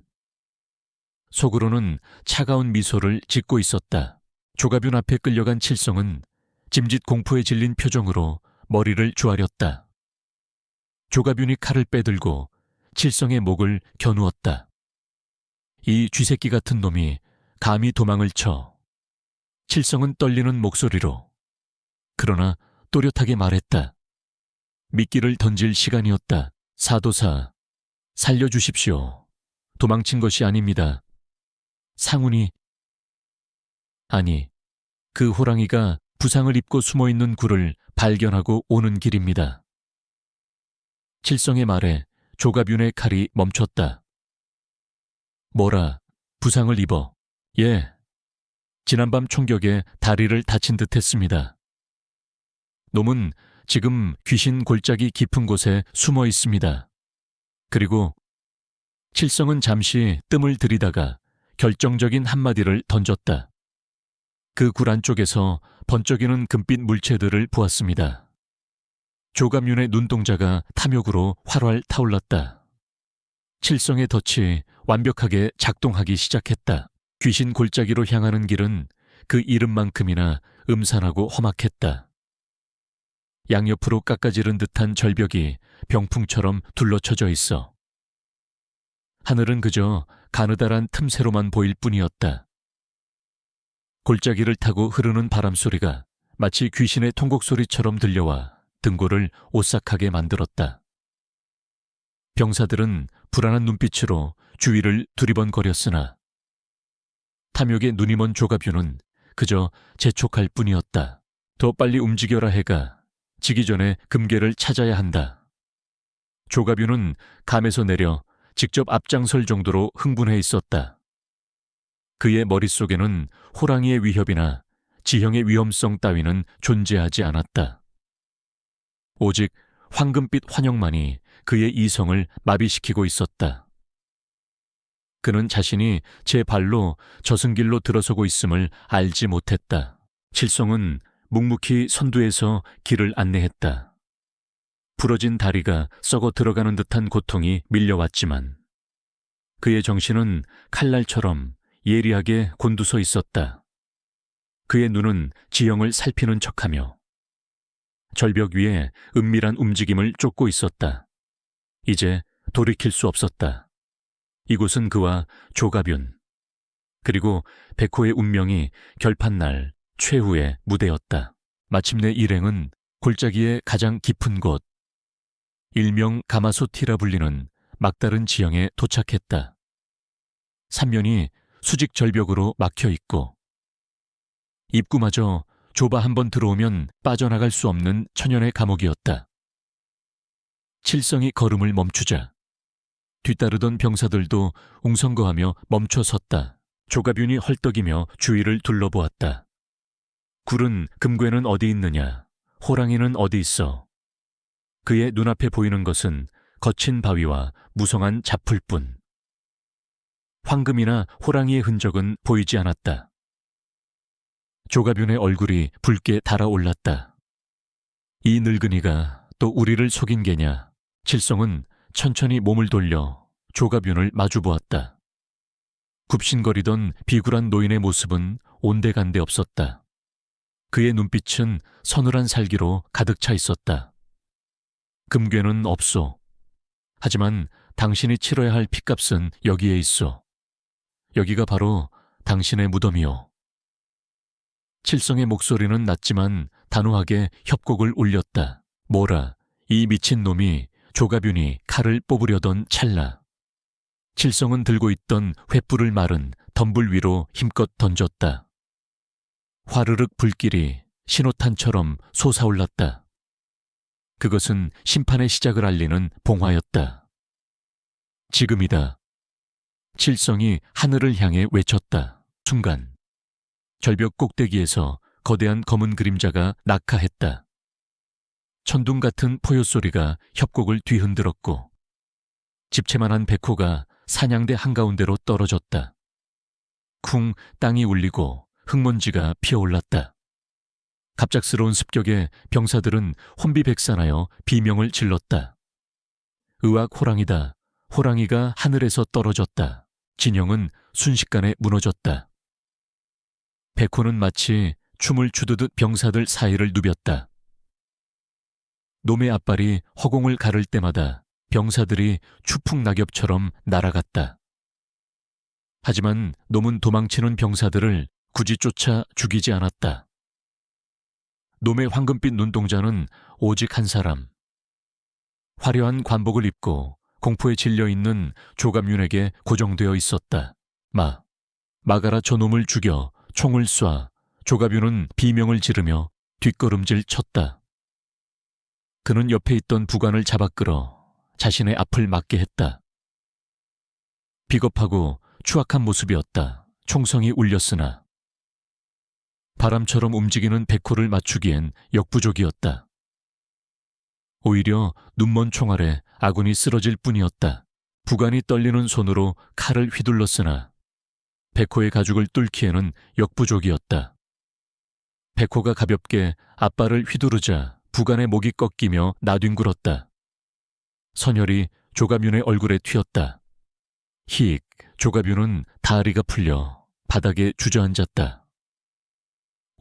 속으로는 차가운 미소를 짓고 있었다. 조가뷴 앞에 끌려간 칠성은 짐짓 공포에 질린 표정으로 머리를 조아렸다. 조가뷴이 칼을 빼들고 칠성의 목을 겨누었다. 이 쥐새끼 같은 놈이 감히 도망을 쳐. 칠성은 떨리는 목소리로 그러나 또렷하게 말했다. 미끼를 던질 시간이었다. 사도사, 살려주십시오. 도망친 것이 아닙니다. 상훈이, 아니, 그 호랑이가 부상을 입고 숨어있는 굴을 발견하고 오는 길입니다. 칠성의 말에 조가뷴의 칼이 멈췄다. 뭐라, 부상을 입어? 예. 지난밤 총격에 다리를 다친 듯 했습니다. 놈은 지금 귀신 골짜기 깊은 곳에 숨어 있습니다. 그리고 칠성은 잠시 뜸을 들이다가 결정적인 한마디를 던졌다. 그 굴 안쪽에서 번쩍이는 금빛 물체들을 보았습니다. 조가뷴의 눈동자가 탐욕으로 활활 타올랐다. 칠성의 덫이 완벽하게 작동하기 시작했다. 귀신 골짜기로 향하는 길은 그 이름만큼이나 음산하고 험악했다. 양옆으로 깎아지른 듯한 절벽이 병풍처럼 둘러쳐져 있어 하늘은 그저 가느다란 틈새로만 보일 뿐이었다. 골짜기를 타고 흐르는 바람소리가 마치 귀신의 통곡소리처럼 들려와 등골을 오싹하게 만들었다. 병사들은 불안한 눈빛으로 주위를 두리번거렸으나 탐욕에 눈이 먼 조가뷴은 그저 재촉할 뿐이었다. 더 빨리 움직여라 해가 지기 전에 금괴를 찾아야 한다. 조가뷴은 감에서 내려 직접 앞장설 정도로 흥분해 있었다. 그의 머릿속에는 호랑이의 위협이나 지형의 위험성 따위는 존재하지 않았다. 오직 황금빛 환영만이 그의 이성을 마비시키고 있었다. 그는 자신이 제 발로 저승길로 들어서고 있음을 알지 못했다. 칠성은 묵묵히 선두에서 길을 안내했다. 부러진 다리가 썩어 들어가는 듯한 고통이 밀려왔지만 그의 정신은 칼날처럼 예리하게 곤두서 있었다. 그의 눈은 지형을 살피는 척하며 절벽 위에 은밀한 움직임을 쫓고 있었다. 이제 돌이킬 수 없었다. 이곳은 그와 조가뷴 그리고 백호의 운명이 결판날 최후의 무대였다. 마침내 일행은 골짜기의 가장 깊은 곳, 일명 가마솥이라 불리는 막다른 지형에 도착했다. 삼면이 수직 절벽으로 막혀 있고 입구마저 좁아 한번 들어오면 빠져나갈 수 없는 천연의 감옥이었다. 칠성이 걸음을 멈추자 뒤따르던 병사들도 웅성거하며 멈춰 섰다. 조가뷴이 헐떡이며 주위를 둘러보았다. 굴은 금괴는 어디 있느냐? 호랑이는 어디 있어? 그의 눈앞에 보이는 것은 거친 바위와 무성한 잡풀뿐. 황금이나 호랑이의 흔적은 보이지 않았다. 조가뷴의 얼굴이 붉게 달아올랐다. 이 늙은이가 또 우리를 속인 게냐? 칠성은 천천히 몸을 돌려 조가뷴을 마주보았다. 굽신거리던 비굴한 노인의 모습은 온데간데 없었다. 그의 눈빛은 서늘한 살기로 가득 차 있었다. 금괴는 없소. 하지만 당신이 치러야 할 핏값은 여기에 있어. 여기가 바로 당신의 무덤이오. 칠성의 목소리는 낮지만 단호하게 협곡을 울렸다. 뭐라, 이 미친 놈이 조가뷴이 칼을 뽑으려던 찰나. 칠성은 들고 있던 횃불을 마른 덤불 위로 힘껏 던졌다. 화르륵 불길이 신호탄처럼 솟아올랐다. 그것은 심판의 시작을 알리는 봉화였다. 지금이다. 칠성이 하늘을 향해 외쳤다. 순간 절벽 꼭대기에서 거대한 검은 그림자가 낙하했다. 천둥 같은 포효 소리가 협곡을 뒤흔들었고 집채만한 백호가 사냥대 한가운데로 떨어졌다. 쿵 땅이 울리고 흙먼지가 피어올랐다. 갑작스러운 습격에 병사들은 혼비백산하여 비명을 질렀다. 의학 호랑이다. 호랑이가 하늘에서 떨어졌다. 진영은 순식간에 무너졌다. 백호는 마치 춤을 추듯 병사들 사이를 누볐다. 놈의 앞발이 허공을 가를 때마다 병사들이 추풍 낙엽처럼 날아갔다. 하지만 놈은 도망치는 병사들을 굳이 쫓아 죽이지 않았다. 놈의 황금빛 눈동자는 오직 한 사람. 화려한 관복을 입고 공포에 질려있는 조가뷴에게 고정되어 있었다. 마가라 저놈을 죽여 총을 쏴. 조가뷴은 비명을 지르며 뒷걸음질 쳤다. 그는 옆에 있던 부관을 잡아 끌어 자신의 앞을 막게 했다. 비겁하고 추악한 모습이었다. 총성이 울렸으나 바람처럼 움직이는 백호를 맞추기엔 역부족이었다. 오히려 눈먼 총알에 아군이 쓰러질 뿐이었다. 부관이 떨리는 손으로 칼을 휘둘렀으나 백호의 가죽을 뚫기에는 역부족이었다. 백호가 가볍게 앞발을 휘두르자 부관의 목이 꺾이며 나뒹굴었다. 선혈이 조가뷴의 얼굴에 튀었다. 힉, 조가뷴은 다리가 풀려 바닥에 주저앉았다.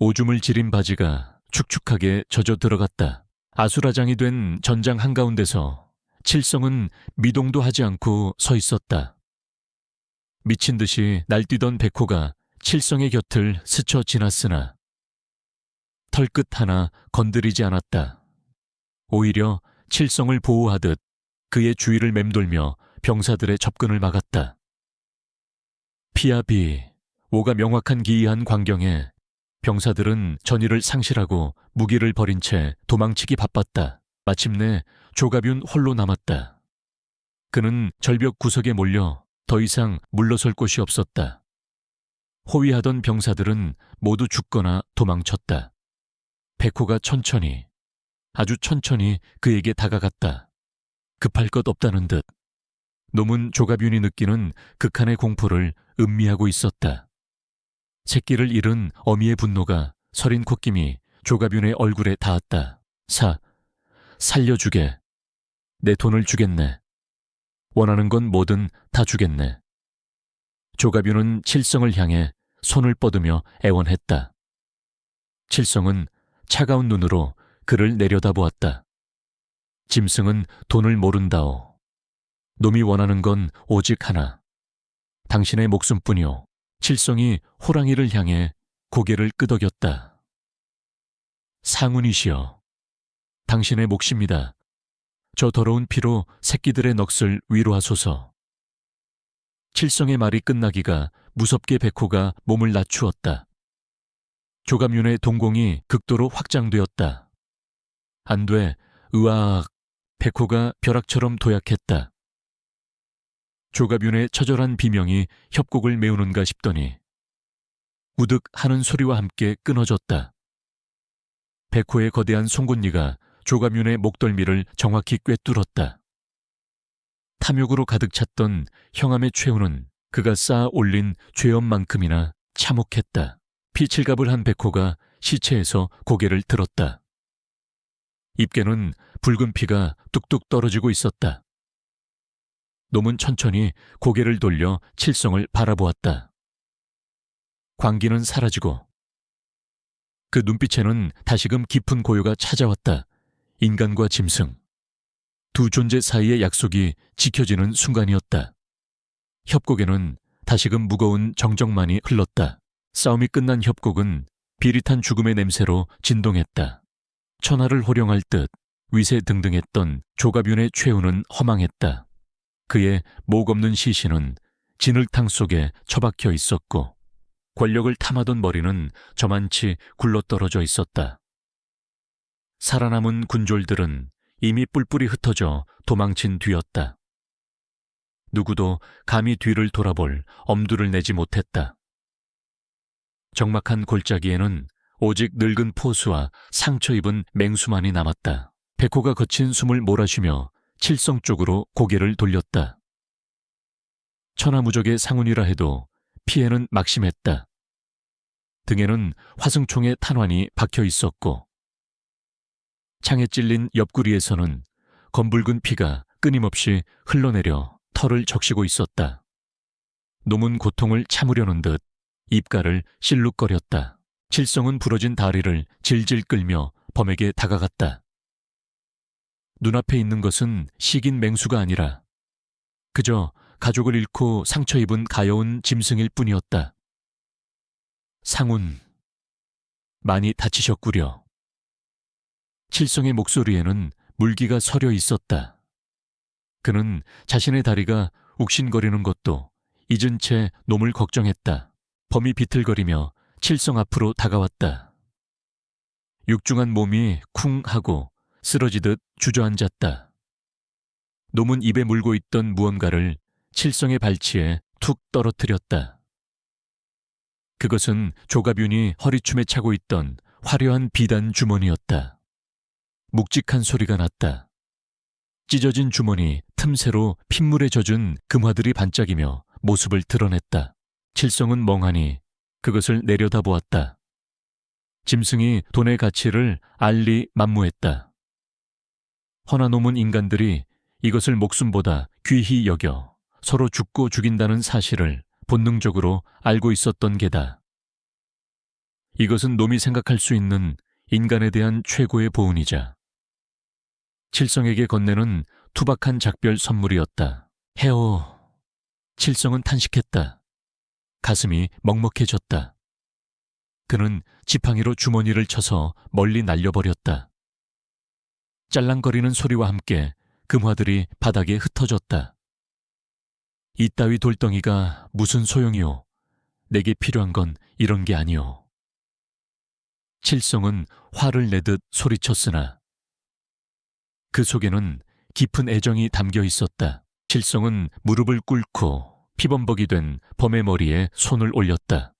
오줌을 지린 바지가 축축하게 젖어 들어갔다. 아수라장이 된 전장 한가운데서 칠성은 미동도 하지 않고 서 있었다. 미친 듯이 날뛰던 백호가 칠성의 곁을 스쳐 지났으나 털끝 하나 건드리지 않았다. 오히려 칠성을 보호하듯 그의 주위를 맴돌며 병사들의 접근을 막았다. 피아비, 오가 명확한 기이한 광경에 병사들은 전의를 상실하고 무기를 버린 채 도망치기 바빴다. 마침내 조가뷴 홀로 남았다. 그는 절벽 구석에 몰려 더 이상 물러설 곳이 없었다. 호위하던 병사들은 모두 죽거나 도망쳤다. 백호가 천천히, 아주 천천히 그에게 다가갔다. 급할 것 없다는 듯. 놈은 조가뷴이 느끼는 극한의 공포를 음미하고 있었다. 새끼를 잃은 어미의 분노가 서린 콧김이 조가뷴의 얼굴에 닿았다. 살려주게. 내 돈을 주겠네. 원하는 건 뭐든 다 주겠네. 조가뷴은 칠성을 향해 손을 뻗으며 애원했다. 칠성은 차가운 눈으로 그를 내려다보았다. 짐승은 돈을 모른다오. 놈이 원하는 건 오직 하나. 당신의 목숨뿐이오. 칠성이 호랑이를 향해 고개를 끄덕였다. 상운이시여, 당신의 몫입니다. 저 더러운 피로 새끼들의 넋을 위로하소서. 칠성의 말이 끝나기가 무섭게 백호가 몸을 낮추었다. 조가뷴의 동공이 극도로 확장되었다. 안 돼, 으악. 백호가 벼락처럼 도약했다. 조가뷴의 처절한 비명이 협곡을 메우는가 싶더니 우득 하는 소리와 함께 끊어졌다. 백호의 거대한 송곳니가 조가뷴의 목덜미를 정확히 꿰뚫었다. 탐욕으로 가득 찼던 형암의 최후는 그가 쌓아 올린 죄업만큼이나 참혹했다. 피칠갑을 한 백호가 시체에서 고개를 들었다. 입계는 붉은 피가 뚝뚝 떨어지고 있었다. 놈은 천천히 고개를 돌려 칠성을 바라보았다. 광기는 사라지고 그 눈빛에는 다시금 깊은 고요가 찾아왔다. 인간과 짐승, 두 존재 사이의 약속이 지켜지는 순간이었다. 협곡에는 다시금 무거운 정적만이 흘렀다. 싸움이 끝난 협곡은 비릿한 죽음의 냄새로 진동했다. 천하를 호령할 듯 위세등등했던 조가뷴의 최후는 허망했다. 그의 목 없는 시신은 진흙탕 속에 처박혀 있었고 권력을 탐하던 머리는 저만치 굴러떨어져 있었다. 살아남은 군졸들은 이미 뿔뿔이 흩어져 도망친 뒤였다. 누구도 감히 뒤를 돌아볼 엄두를 내지 못했다. 적막한 골짜기에는 오직 늙은 포수와 상처 입은 맹수만이 남았다. 백호가 거친 숨을 몰아쉬며 칠성 쪽으로 고개를 돌렸다. 천하무적의 상운이라 해도 피해는 막심했다. 등에는 화승총의 탄환이 박혀 있었고 창에 찔린 옆구리에서는 검붉은 피가 끊임없이 흘러내려 털을 적시고 있었다. 놈은 고통을 참으려는 듯 입가를 실룩거렸다. 칠성은 부러진 다리를 질질 끌며 범에게 다가갔다. 눈앞에 있는 것은 식인 맹수가 아니라 그저 가족을 잃고 상처 입은 가여운 짐승일 뿐이었다. 상운, 많이 다치셨구려. 칠성의 목소리에는 물기가 서려 있었다. 그는 자신의 다리가 욱신거리는 것도 잊은 채 놈을 걱정했다. 범이 비틀거리며 칠성 앞으로 다가왔다. 육중한 몸이 쿵 하고 쓰러지듯 주저앉았다. 놈은 입에 물고 있던 무언가를 칠성의 발치에 툭 떨어뜨렸다. 그것은 조가뷴이 허리춤에 차고 있던 화려한 비단 주머니였다. 묵직한 소리가 났다. 찢어진 주머니 틈새로 핏물에 젖은 금화들이 반짝이며 모습을 드러냈다. 칠성은 멍하니 그것을 내려다보았다. 짐승이 돈의 가치를 알리 만무했다. 허나놈은 인간들이 이것을 목숨보다 귀히 여겨 서로 죽고 죽인다는 사실을 본능적으로 알고 있었던 게다. 이것은 놈이 생각할 수 있는 인간에 대한 최고의 보은이자 칠성에게 건네는 투박한 작별 선물이었다. 해오. 칠성은 탄식했다. 가슴이 먹먹해졌다. 그는 지팡이로 주머니를 쳐서 멀리 날려버렸다. 짤랑거리는 소리와 함께 금화들이 바닥에 흩어졌다. 이따위 돌덩이가 무슨 소용이오. 내게 필요한 건 이런 게 아니오. 칠성은 화를 내듯 소리쳤으나 그 속에는 깊은 애정이 담겨 있었다. 칠성은 무릎을 꿇고 피범벅이 된 범의 머리에 손을 올렸다.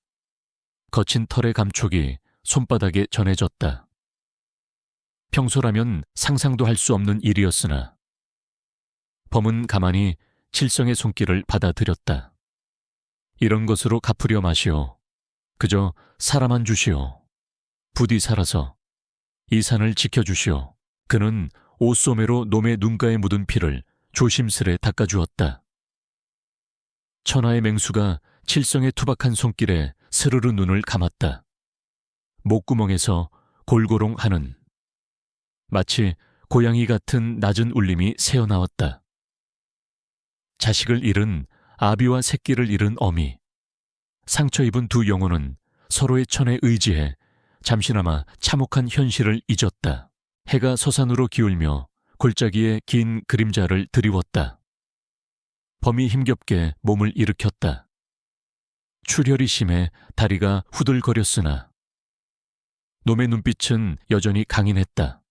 거친 털의 감촉이 손바닥에 전해졌다. 평소라면 상상도 할 수 없는 일이었으나 범은 가만히 칠성의 손길을 받아들였다. 이런 것으로 갚으려 마시오. 그저 사람만 주시오. 부디 살아서 이 산을 지켜주시오. 그는 옷소매로 놈의 눈가에 묻은 피를 조심스레 닦아주었다. 천하의 맹수가 칠성의 투박한 손길에 스르르 눈을 감았다. 목구멍에서 골고롱 하는 마치 고양이 같은 낮은 울림이 새어나왔다. 자식을 잃은 아비와 새끼를 잃은 어미, 상처 입은 두 영혼은 서로의 천에 의지해 잠시나마 참혹한 현실을 잊었다. 해가 서산으로 기울며 골짜기에 긴 그림자를 드리웠다. 범이 힘겹게 몸을 일으켰다. 출혈이 심해 다리가 후들거렸으나 놈의 눈빛은 여전히 강인했다.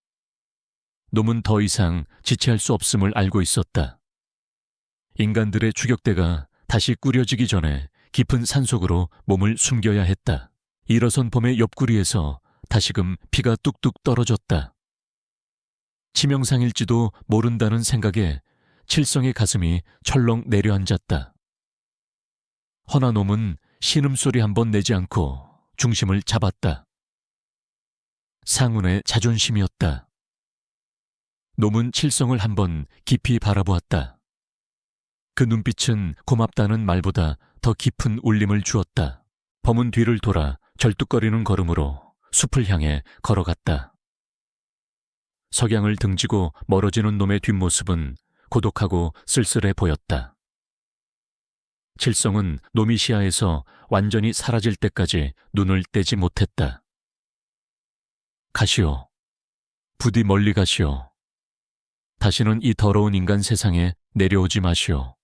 놈은 더 이상 지체할 수 없음을 알고 있었다. 인간들의 추격대가 다시 꾸려지기 전에 깊은 산속으로 몸을 숨겨야 했다. 일어선 범의 옆구리에서 다시금 피가 뚝뚝 떨어졌다. 치명상일지도 모른다는 생각에 칠성의 가슴이 철렁 내려앉았다. 허나놈은 신음소리 한 번 내지 않고 중심을 잡았다. 상운의 자존심이었다. 놈은 칠성을 한 번 깊이 바라보았다. 그 눈빛은 고맙다는 말보다 더 깊은 울림을 주었다. 범은 뒤를 돌아 절뚝거리는 걸음으로 숲을 향해 걸어갔다. 석양을 등지고 멀어지는 놈의 뒷모습은 고독하고 쓸쓸해 보였다. 칠성은 놈이 시야에서 완전히 사라질 때까지 눈을 떼지 못했다. 가시오. 부디 멀리 가시오. 다시는 이 더러운 인간 세상에 내려오지 마시오.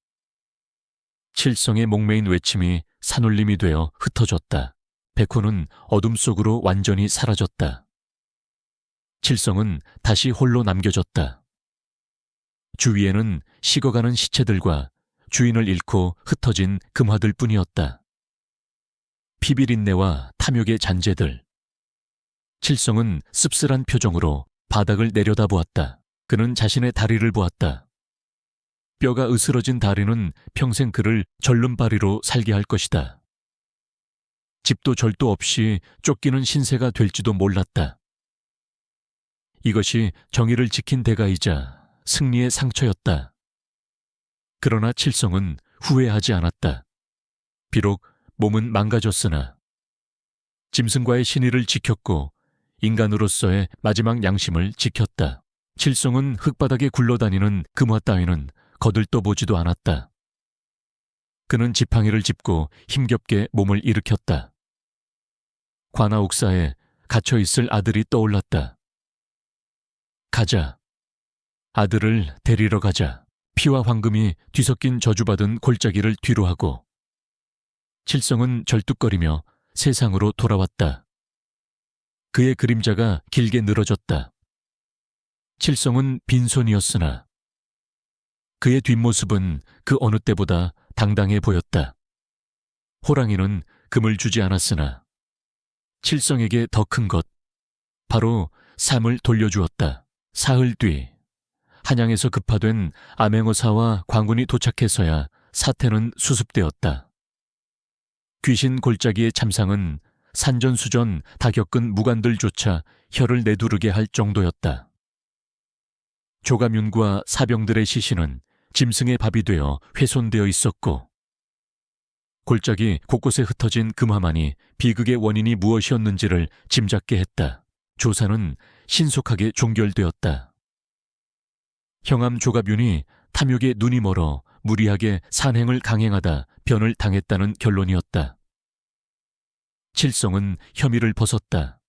칠성의 목매인 외침이 산울림이 되어 흩어졌다. 백호는 어둠 속으로 완전히 사라졌다. 칠성은 다시 홀로 남겨졌다. 주위에는 식어가는 시체들과 주인을 잃고 흩어진 금화들 뿐이었다. 피비린내와 탐욕의 잔재들. 칠성은 씁쓸한 표정으로 바닥을 내려다보았다. 그는 자신의 다리를 보았다. 뼈가 으스러진 다리는 평생 그를 절름발이로 살게 할 것이다. 집도 절도 없이 쫓기는 신세가 될지도 몰랐다. 이것이 정의를 지킨 대가이자 승리의 상처였다. 그러나 칠성은 후회하지 않았다. 비록 몸은 망가졌으나 짐승과의 신의를 지켰고 인간으로서의 마지막 양심을 지켰다. 칠성은 흙바닥에 굴러다니는 금화 따위는 거들떠보지도 않았다. 그는 지팡이를 짚고 힘겹게 몸을 일으켰다. 관아 옥사에 갇혀있을 아들이 떠올랐다. 가자. 아들을 데리러 가자. 피와 황금이 뒤섞인 저주받은 골짜기를 뒤로하고 칠성은 절뚝거리며 세상으로 돌아왔다. 그의 그림자가 길게 늘어졌다. 칠성은 빈손이었으나 그의 뒷모습은 그 어느 때보다 당당해 보였다. 호랑이는 금을 주지 않았으나 칠성에게 더 큰 것, 바로 삶을 돌려주었다. 사흘 뒤 한양에서 급파된 암행어사와 광군이 도착해서야 사태는 수습되었다. 귀신 골짜기의 참상은 산전수전 다 겪은 무관들조차 혀를 내두르게 할 정도였다. 조감윤과 사병들의 시신은 짐승의 밥이 되어 훼손되어 있었고 골짜기 곳곳에 흩어진 금화만이 비극의 원인이 무엇이었는지를 짐작게 했다. 조사는 신속하게 종결되었다. 형암 조갑윤이 탐욕에 눈이 멀어 무리하게 산행을 강행하다 변을 당했다는 결론이었다. 칠성은 혐의를 벗었다.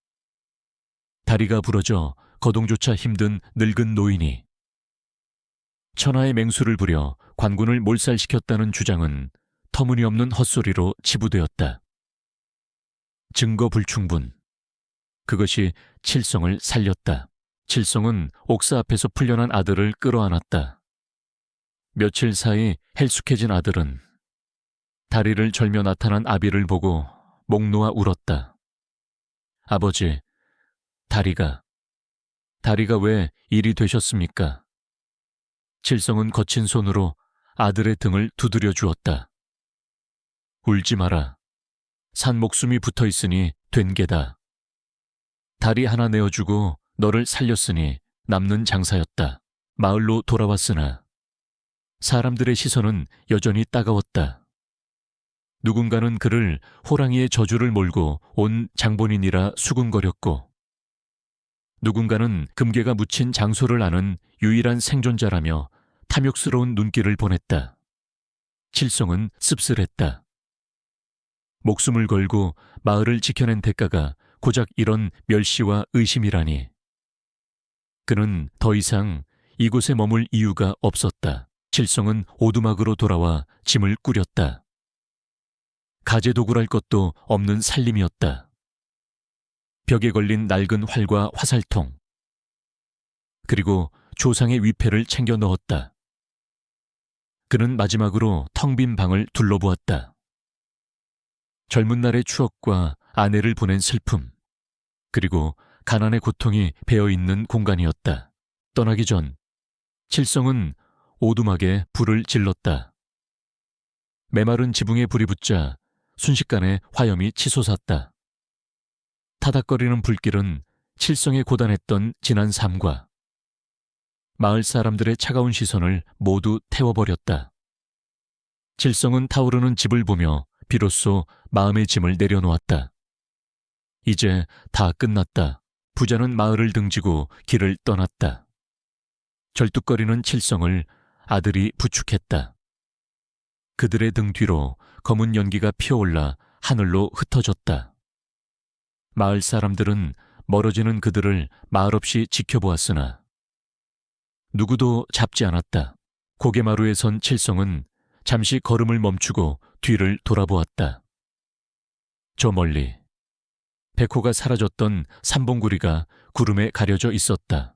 다리가 부러져 거동조차 힘든 늙은 노인이 천하의 맹수를 부려 관군을 몰살시켰다는 주장은 터무니없는 헛소리로 치부되었다. 증거 불충분. 그것이 칠성을 살렸다. 칠성은 옥사 앞에서 풀려난 아들을 끌어안았다. 며칠 사이 헬쑥해진 아들은 다리를 절며 나타난 아비를 보고 목 놓아 울었다. 아버지, 다리가 왜 이리 되셨습니까? 칠성은 거친 손으로 아들의 등을 두드려 주었다. 울지 마라. 산 목숨이 붙어 있으니 된 게다. 다리 하나 내어주고 너를 살렸으니 남는 장사였다. 마을로 돌아왔으나 사람들의 시선은 여전히 따가웠다. 누군가는 그를 호랑이의 저주를 몰고 온 장본인이라 수군거렸고 누군가는 금괴가 묻힌 장소를 아는 유일한 생존자라며 탐욕스러운 눈길을 보냈다. 칠성은 씁쓸했다. 목숨을 걸고 마을을 지켜낸 대가가 고작 이런 멸시와 의심이라니. 그는 더 이상 이곳에 머물 이유가 없었다. 칠성은 오두막으로 돌아와 짐을 꾸렸다. 가재도굴할 것도 없는 살림이었다. 벽에 걸린 낡은 활과 화살통, 그리고 조상의 위패를 챙겨 넣었다. 그는 마지막으로 텅 빈 방을 둘러보았다. 젊은 날의 추억과 아내를 보낸 슬픔, 그리고 가난의 고통이 배어있는 공간이었다. 떠나기 전 칠성은 오두막에 불을 질렀다. 메마른 지붕에 불이 붙자 순식간에 화염이 치솟았다. 타닥거리는 불길은 칠성에 고단했던 지난 삶과 마을 사람들의 차가운 시선을 모두 태워버렸다. 칠성은 타오르는 집을 보며 비로소 마음의 짐을 내려놓았다. 이제 다 끝났다. 부자는 마을을 등지고 길을 떠났다. 절뚝거리는 칠성을 아들이 부축했다. 그들의 등 뒤로 검은 연기가 피어올라 하늘로 흩어졌다. 마을 사람들은 멀어지는 그들을 말없이 지켜보았으나 누구도 잡지 않았다. 고개마루에 선 칠성은 잠시 걸음을 멈추고 뒤를 돌아보았다. 저 멀리 백호가 사라졌던 삼봉구리가 구름에 가려져 있었다.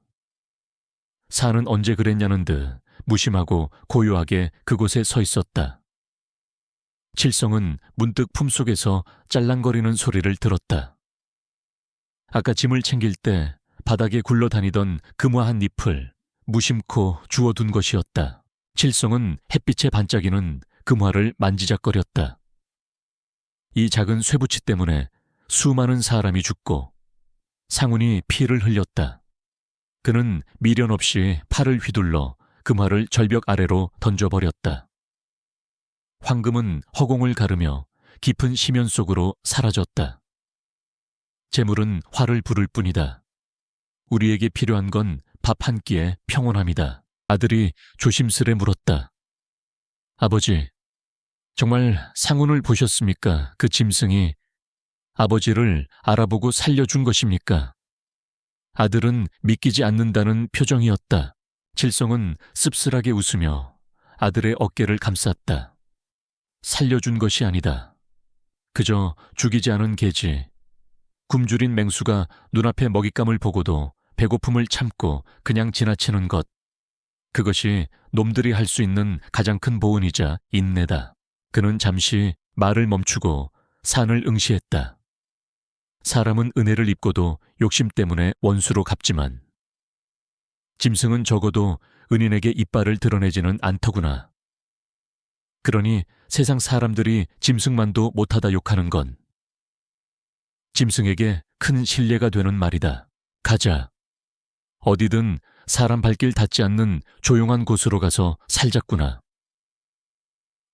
산은 언제 그랬냐는 듯 무심하고 고요하게 그곳에 서 있었다. 칠성은 문득 품속에서 짤랑거리는 소리를 들었다. 아까 짐을 챙길 때 바닥에 굴러다니던 금화한 잎을 무심코 주워둔 것이었다. 칠성은 햇빛에 반짝이는 금화를 만지작거렸다. 이 작은 쇠붙이 때문에 수많은 사람이 죽고 상운이 피를 흘렸다. 그는 미련 없이 팔을 휘둘러 금화를 절벽 아래로 던져버렸다. 황금은 허공을 가르며 깊은 심연 속으로 사라졌다. 재물은 화를 부를 뿐이다. 우리에게 필요한 건 밥 한 끼의 평온함이다. 아들이 조심스레 물었다. 아버지, 정말 상운을 보셨습니까? 그 짐승이 아버지를 알아보고 살려준 것입니까? 아들은 믿기지 않는다는 표정이었다. 칠성은 씁쓸하게 웃으며 아들의 어깨를 감쌌다. 살려준 것이 아니다. 그저 죽이지 않은 개지. 굶주린 맹수가 눈앞에 먹잇감을 보고도 배고픔을 참고 그냥 지나치는 것. 그것이 놈들이 할 수 있는 가장 큰 보은이자 인내다. 그는 잠시 말을 멈추고 산을 응시했다. 사람은 은혜를 입고도 욕심 때문에 원수로 갚지만 짐승은 적어도 은인에게 이빨을 드러내지는 않더구나. 그러니 세상 사람들이 짐승만도 못하다 욕하는 건 짐승에게 큰 신뢰가 되는 말이다. 가자. 어디든 사람 발길 닿지 않는 조용한 곳으로 가서 살자꾸나.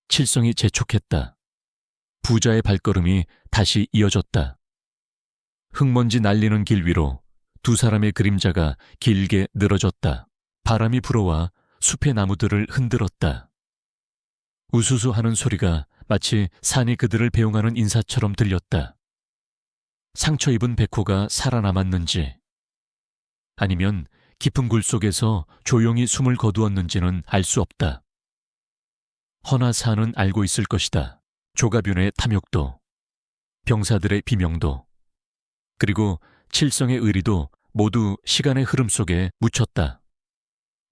칠성이 재촉했다. 부자의 발걸음이 다시 이어졌다. 흙먼지 날리는 길 위로 두 사람의 그림자가 길게 늘어졌다. 바람이 불어와 숲의 나무들을 흔들었다. 우수수 하는 소리가 마치 산이 그들을 배웅하는 인사처럼 들렸다. 상처 입은 백호가 살아남았는지 아니면 깊은 굴 속에서 조용히 숨을 거두었는지는 알 수 없다. 허나 산은 알고 있을 것이다. 조가변의 탐욕도, 병사들의 비명도, 그리고 칠성의 의리도 모두 시간의 흐름 속에 묻혔다.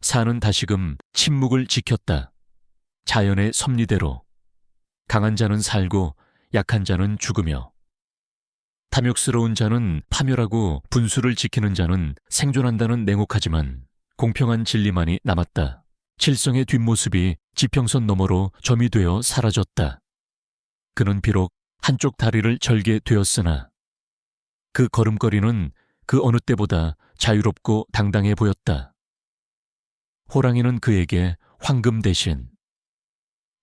산은 다시금 침묵을 지켰다. 자연의 섭리대로 강한 자는 살고 약한 자는 죽으며 탐욕스러운 자는 파멸하고 분수를 지키는 자는 생존한다는 냉혹하지만 공평한 진리만이 남았다. 칠성의 뒷모습이 지평선 너머로 점이 되어 사라졌다. 그는 비록 한쪽 다리를 절게 되었으나 그 걸음걸이는 그 어느 때보다 자유롭고 당당해 보였다. 호랑이는 그에게 황금 대신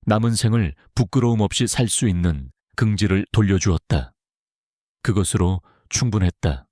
남은 생을 부끄러움 없이 살 수 있는 긍지를 돌려주었다. 그것으로 충분했다.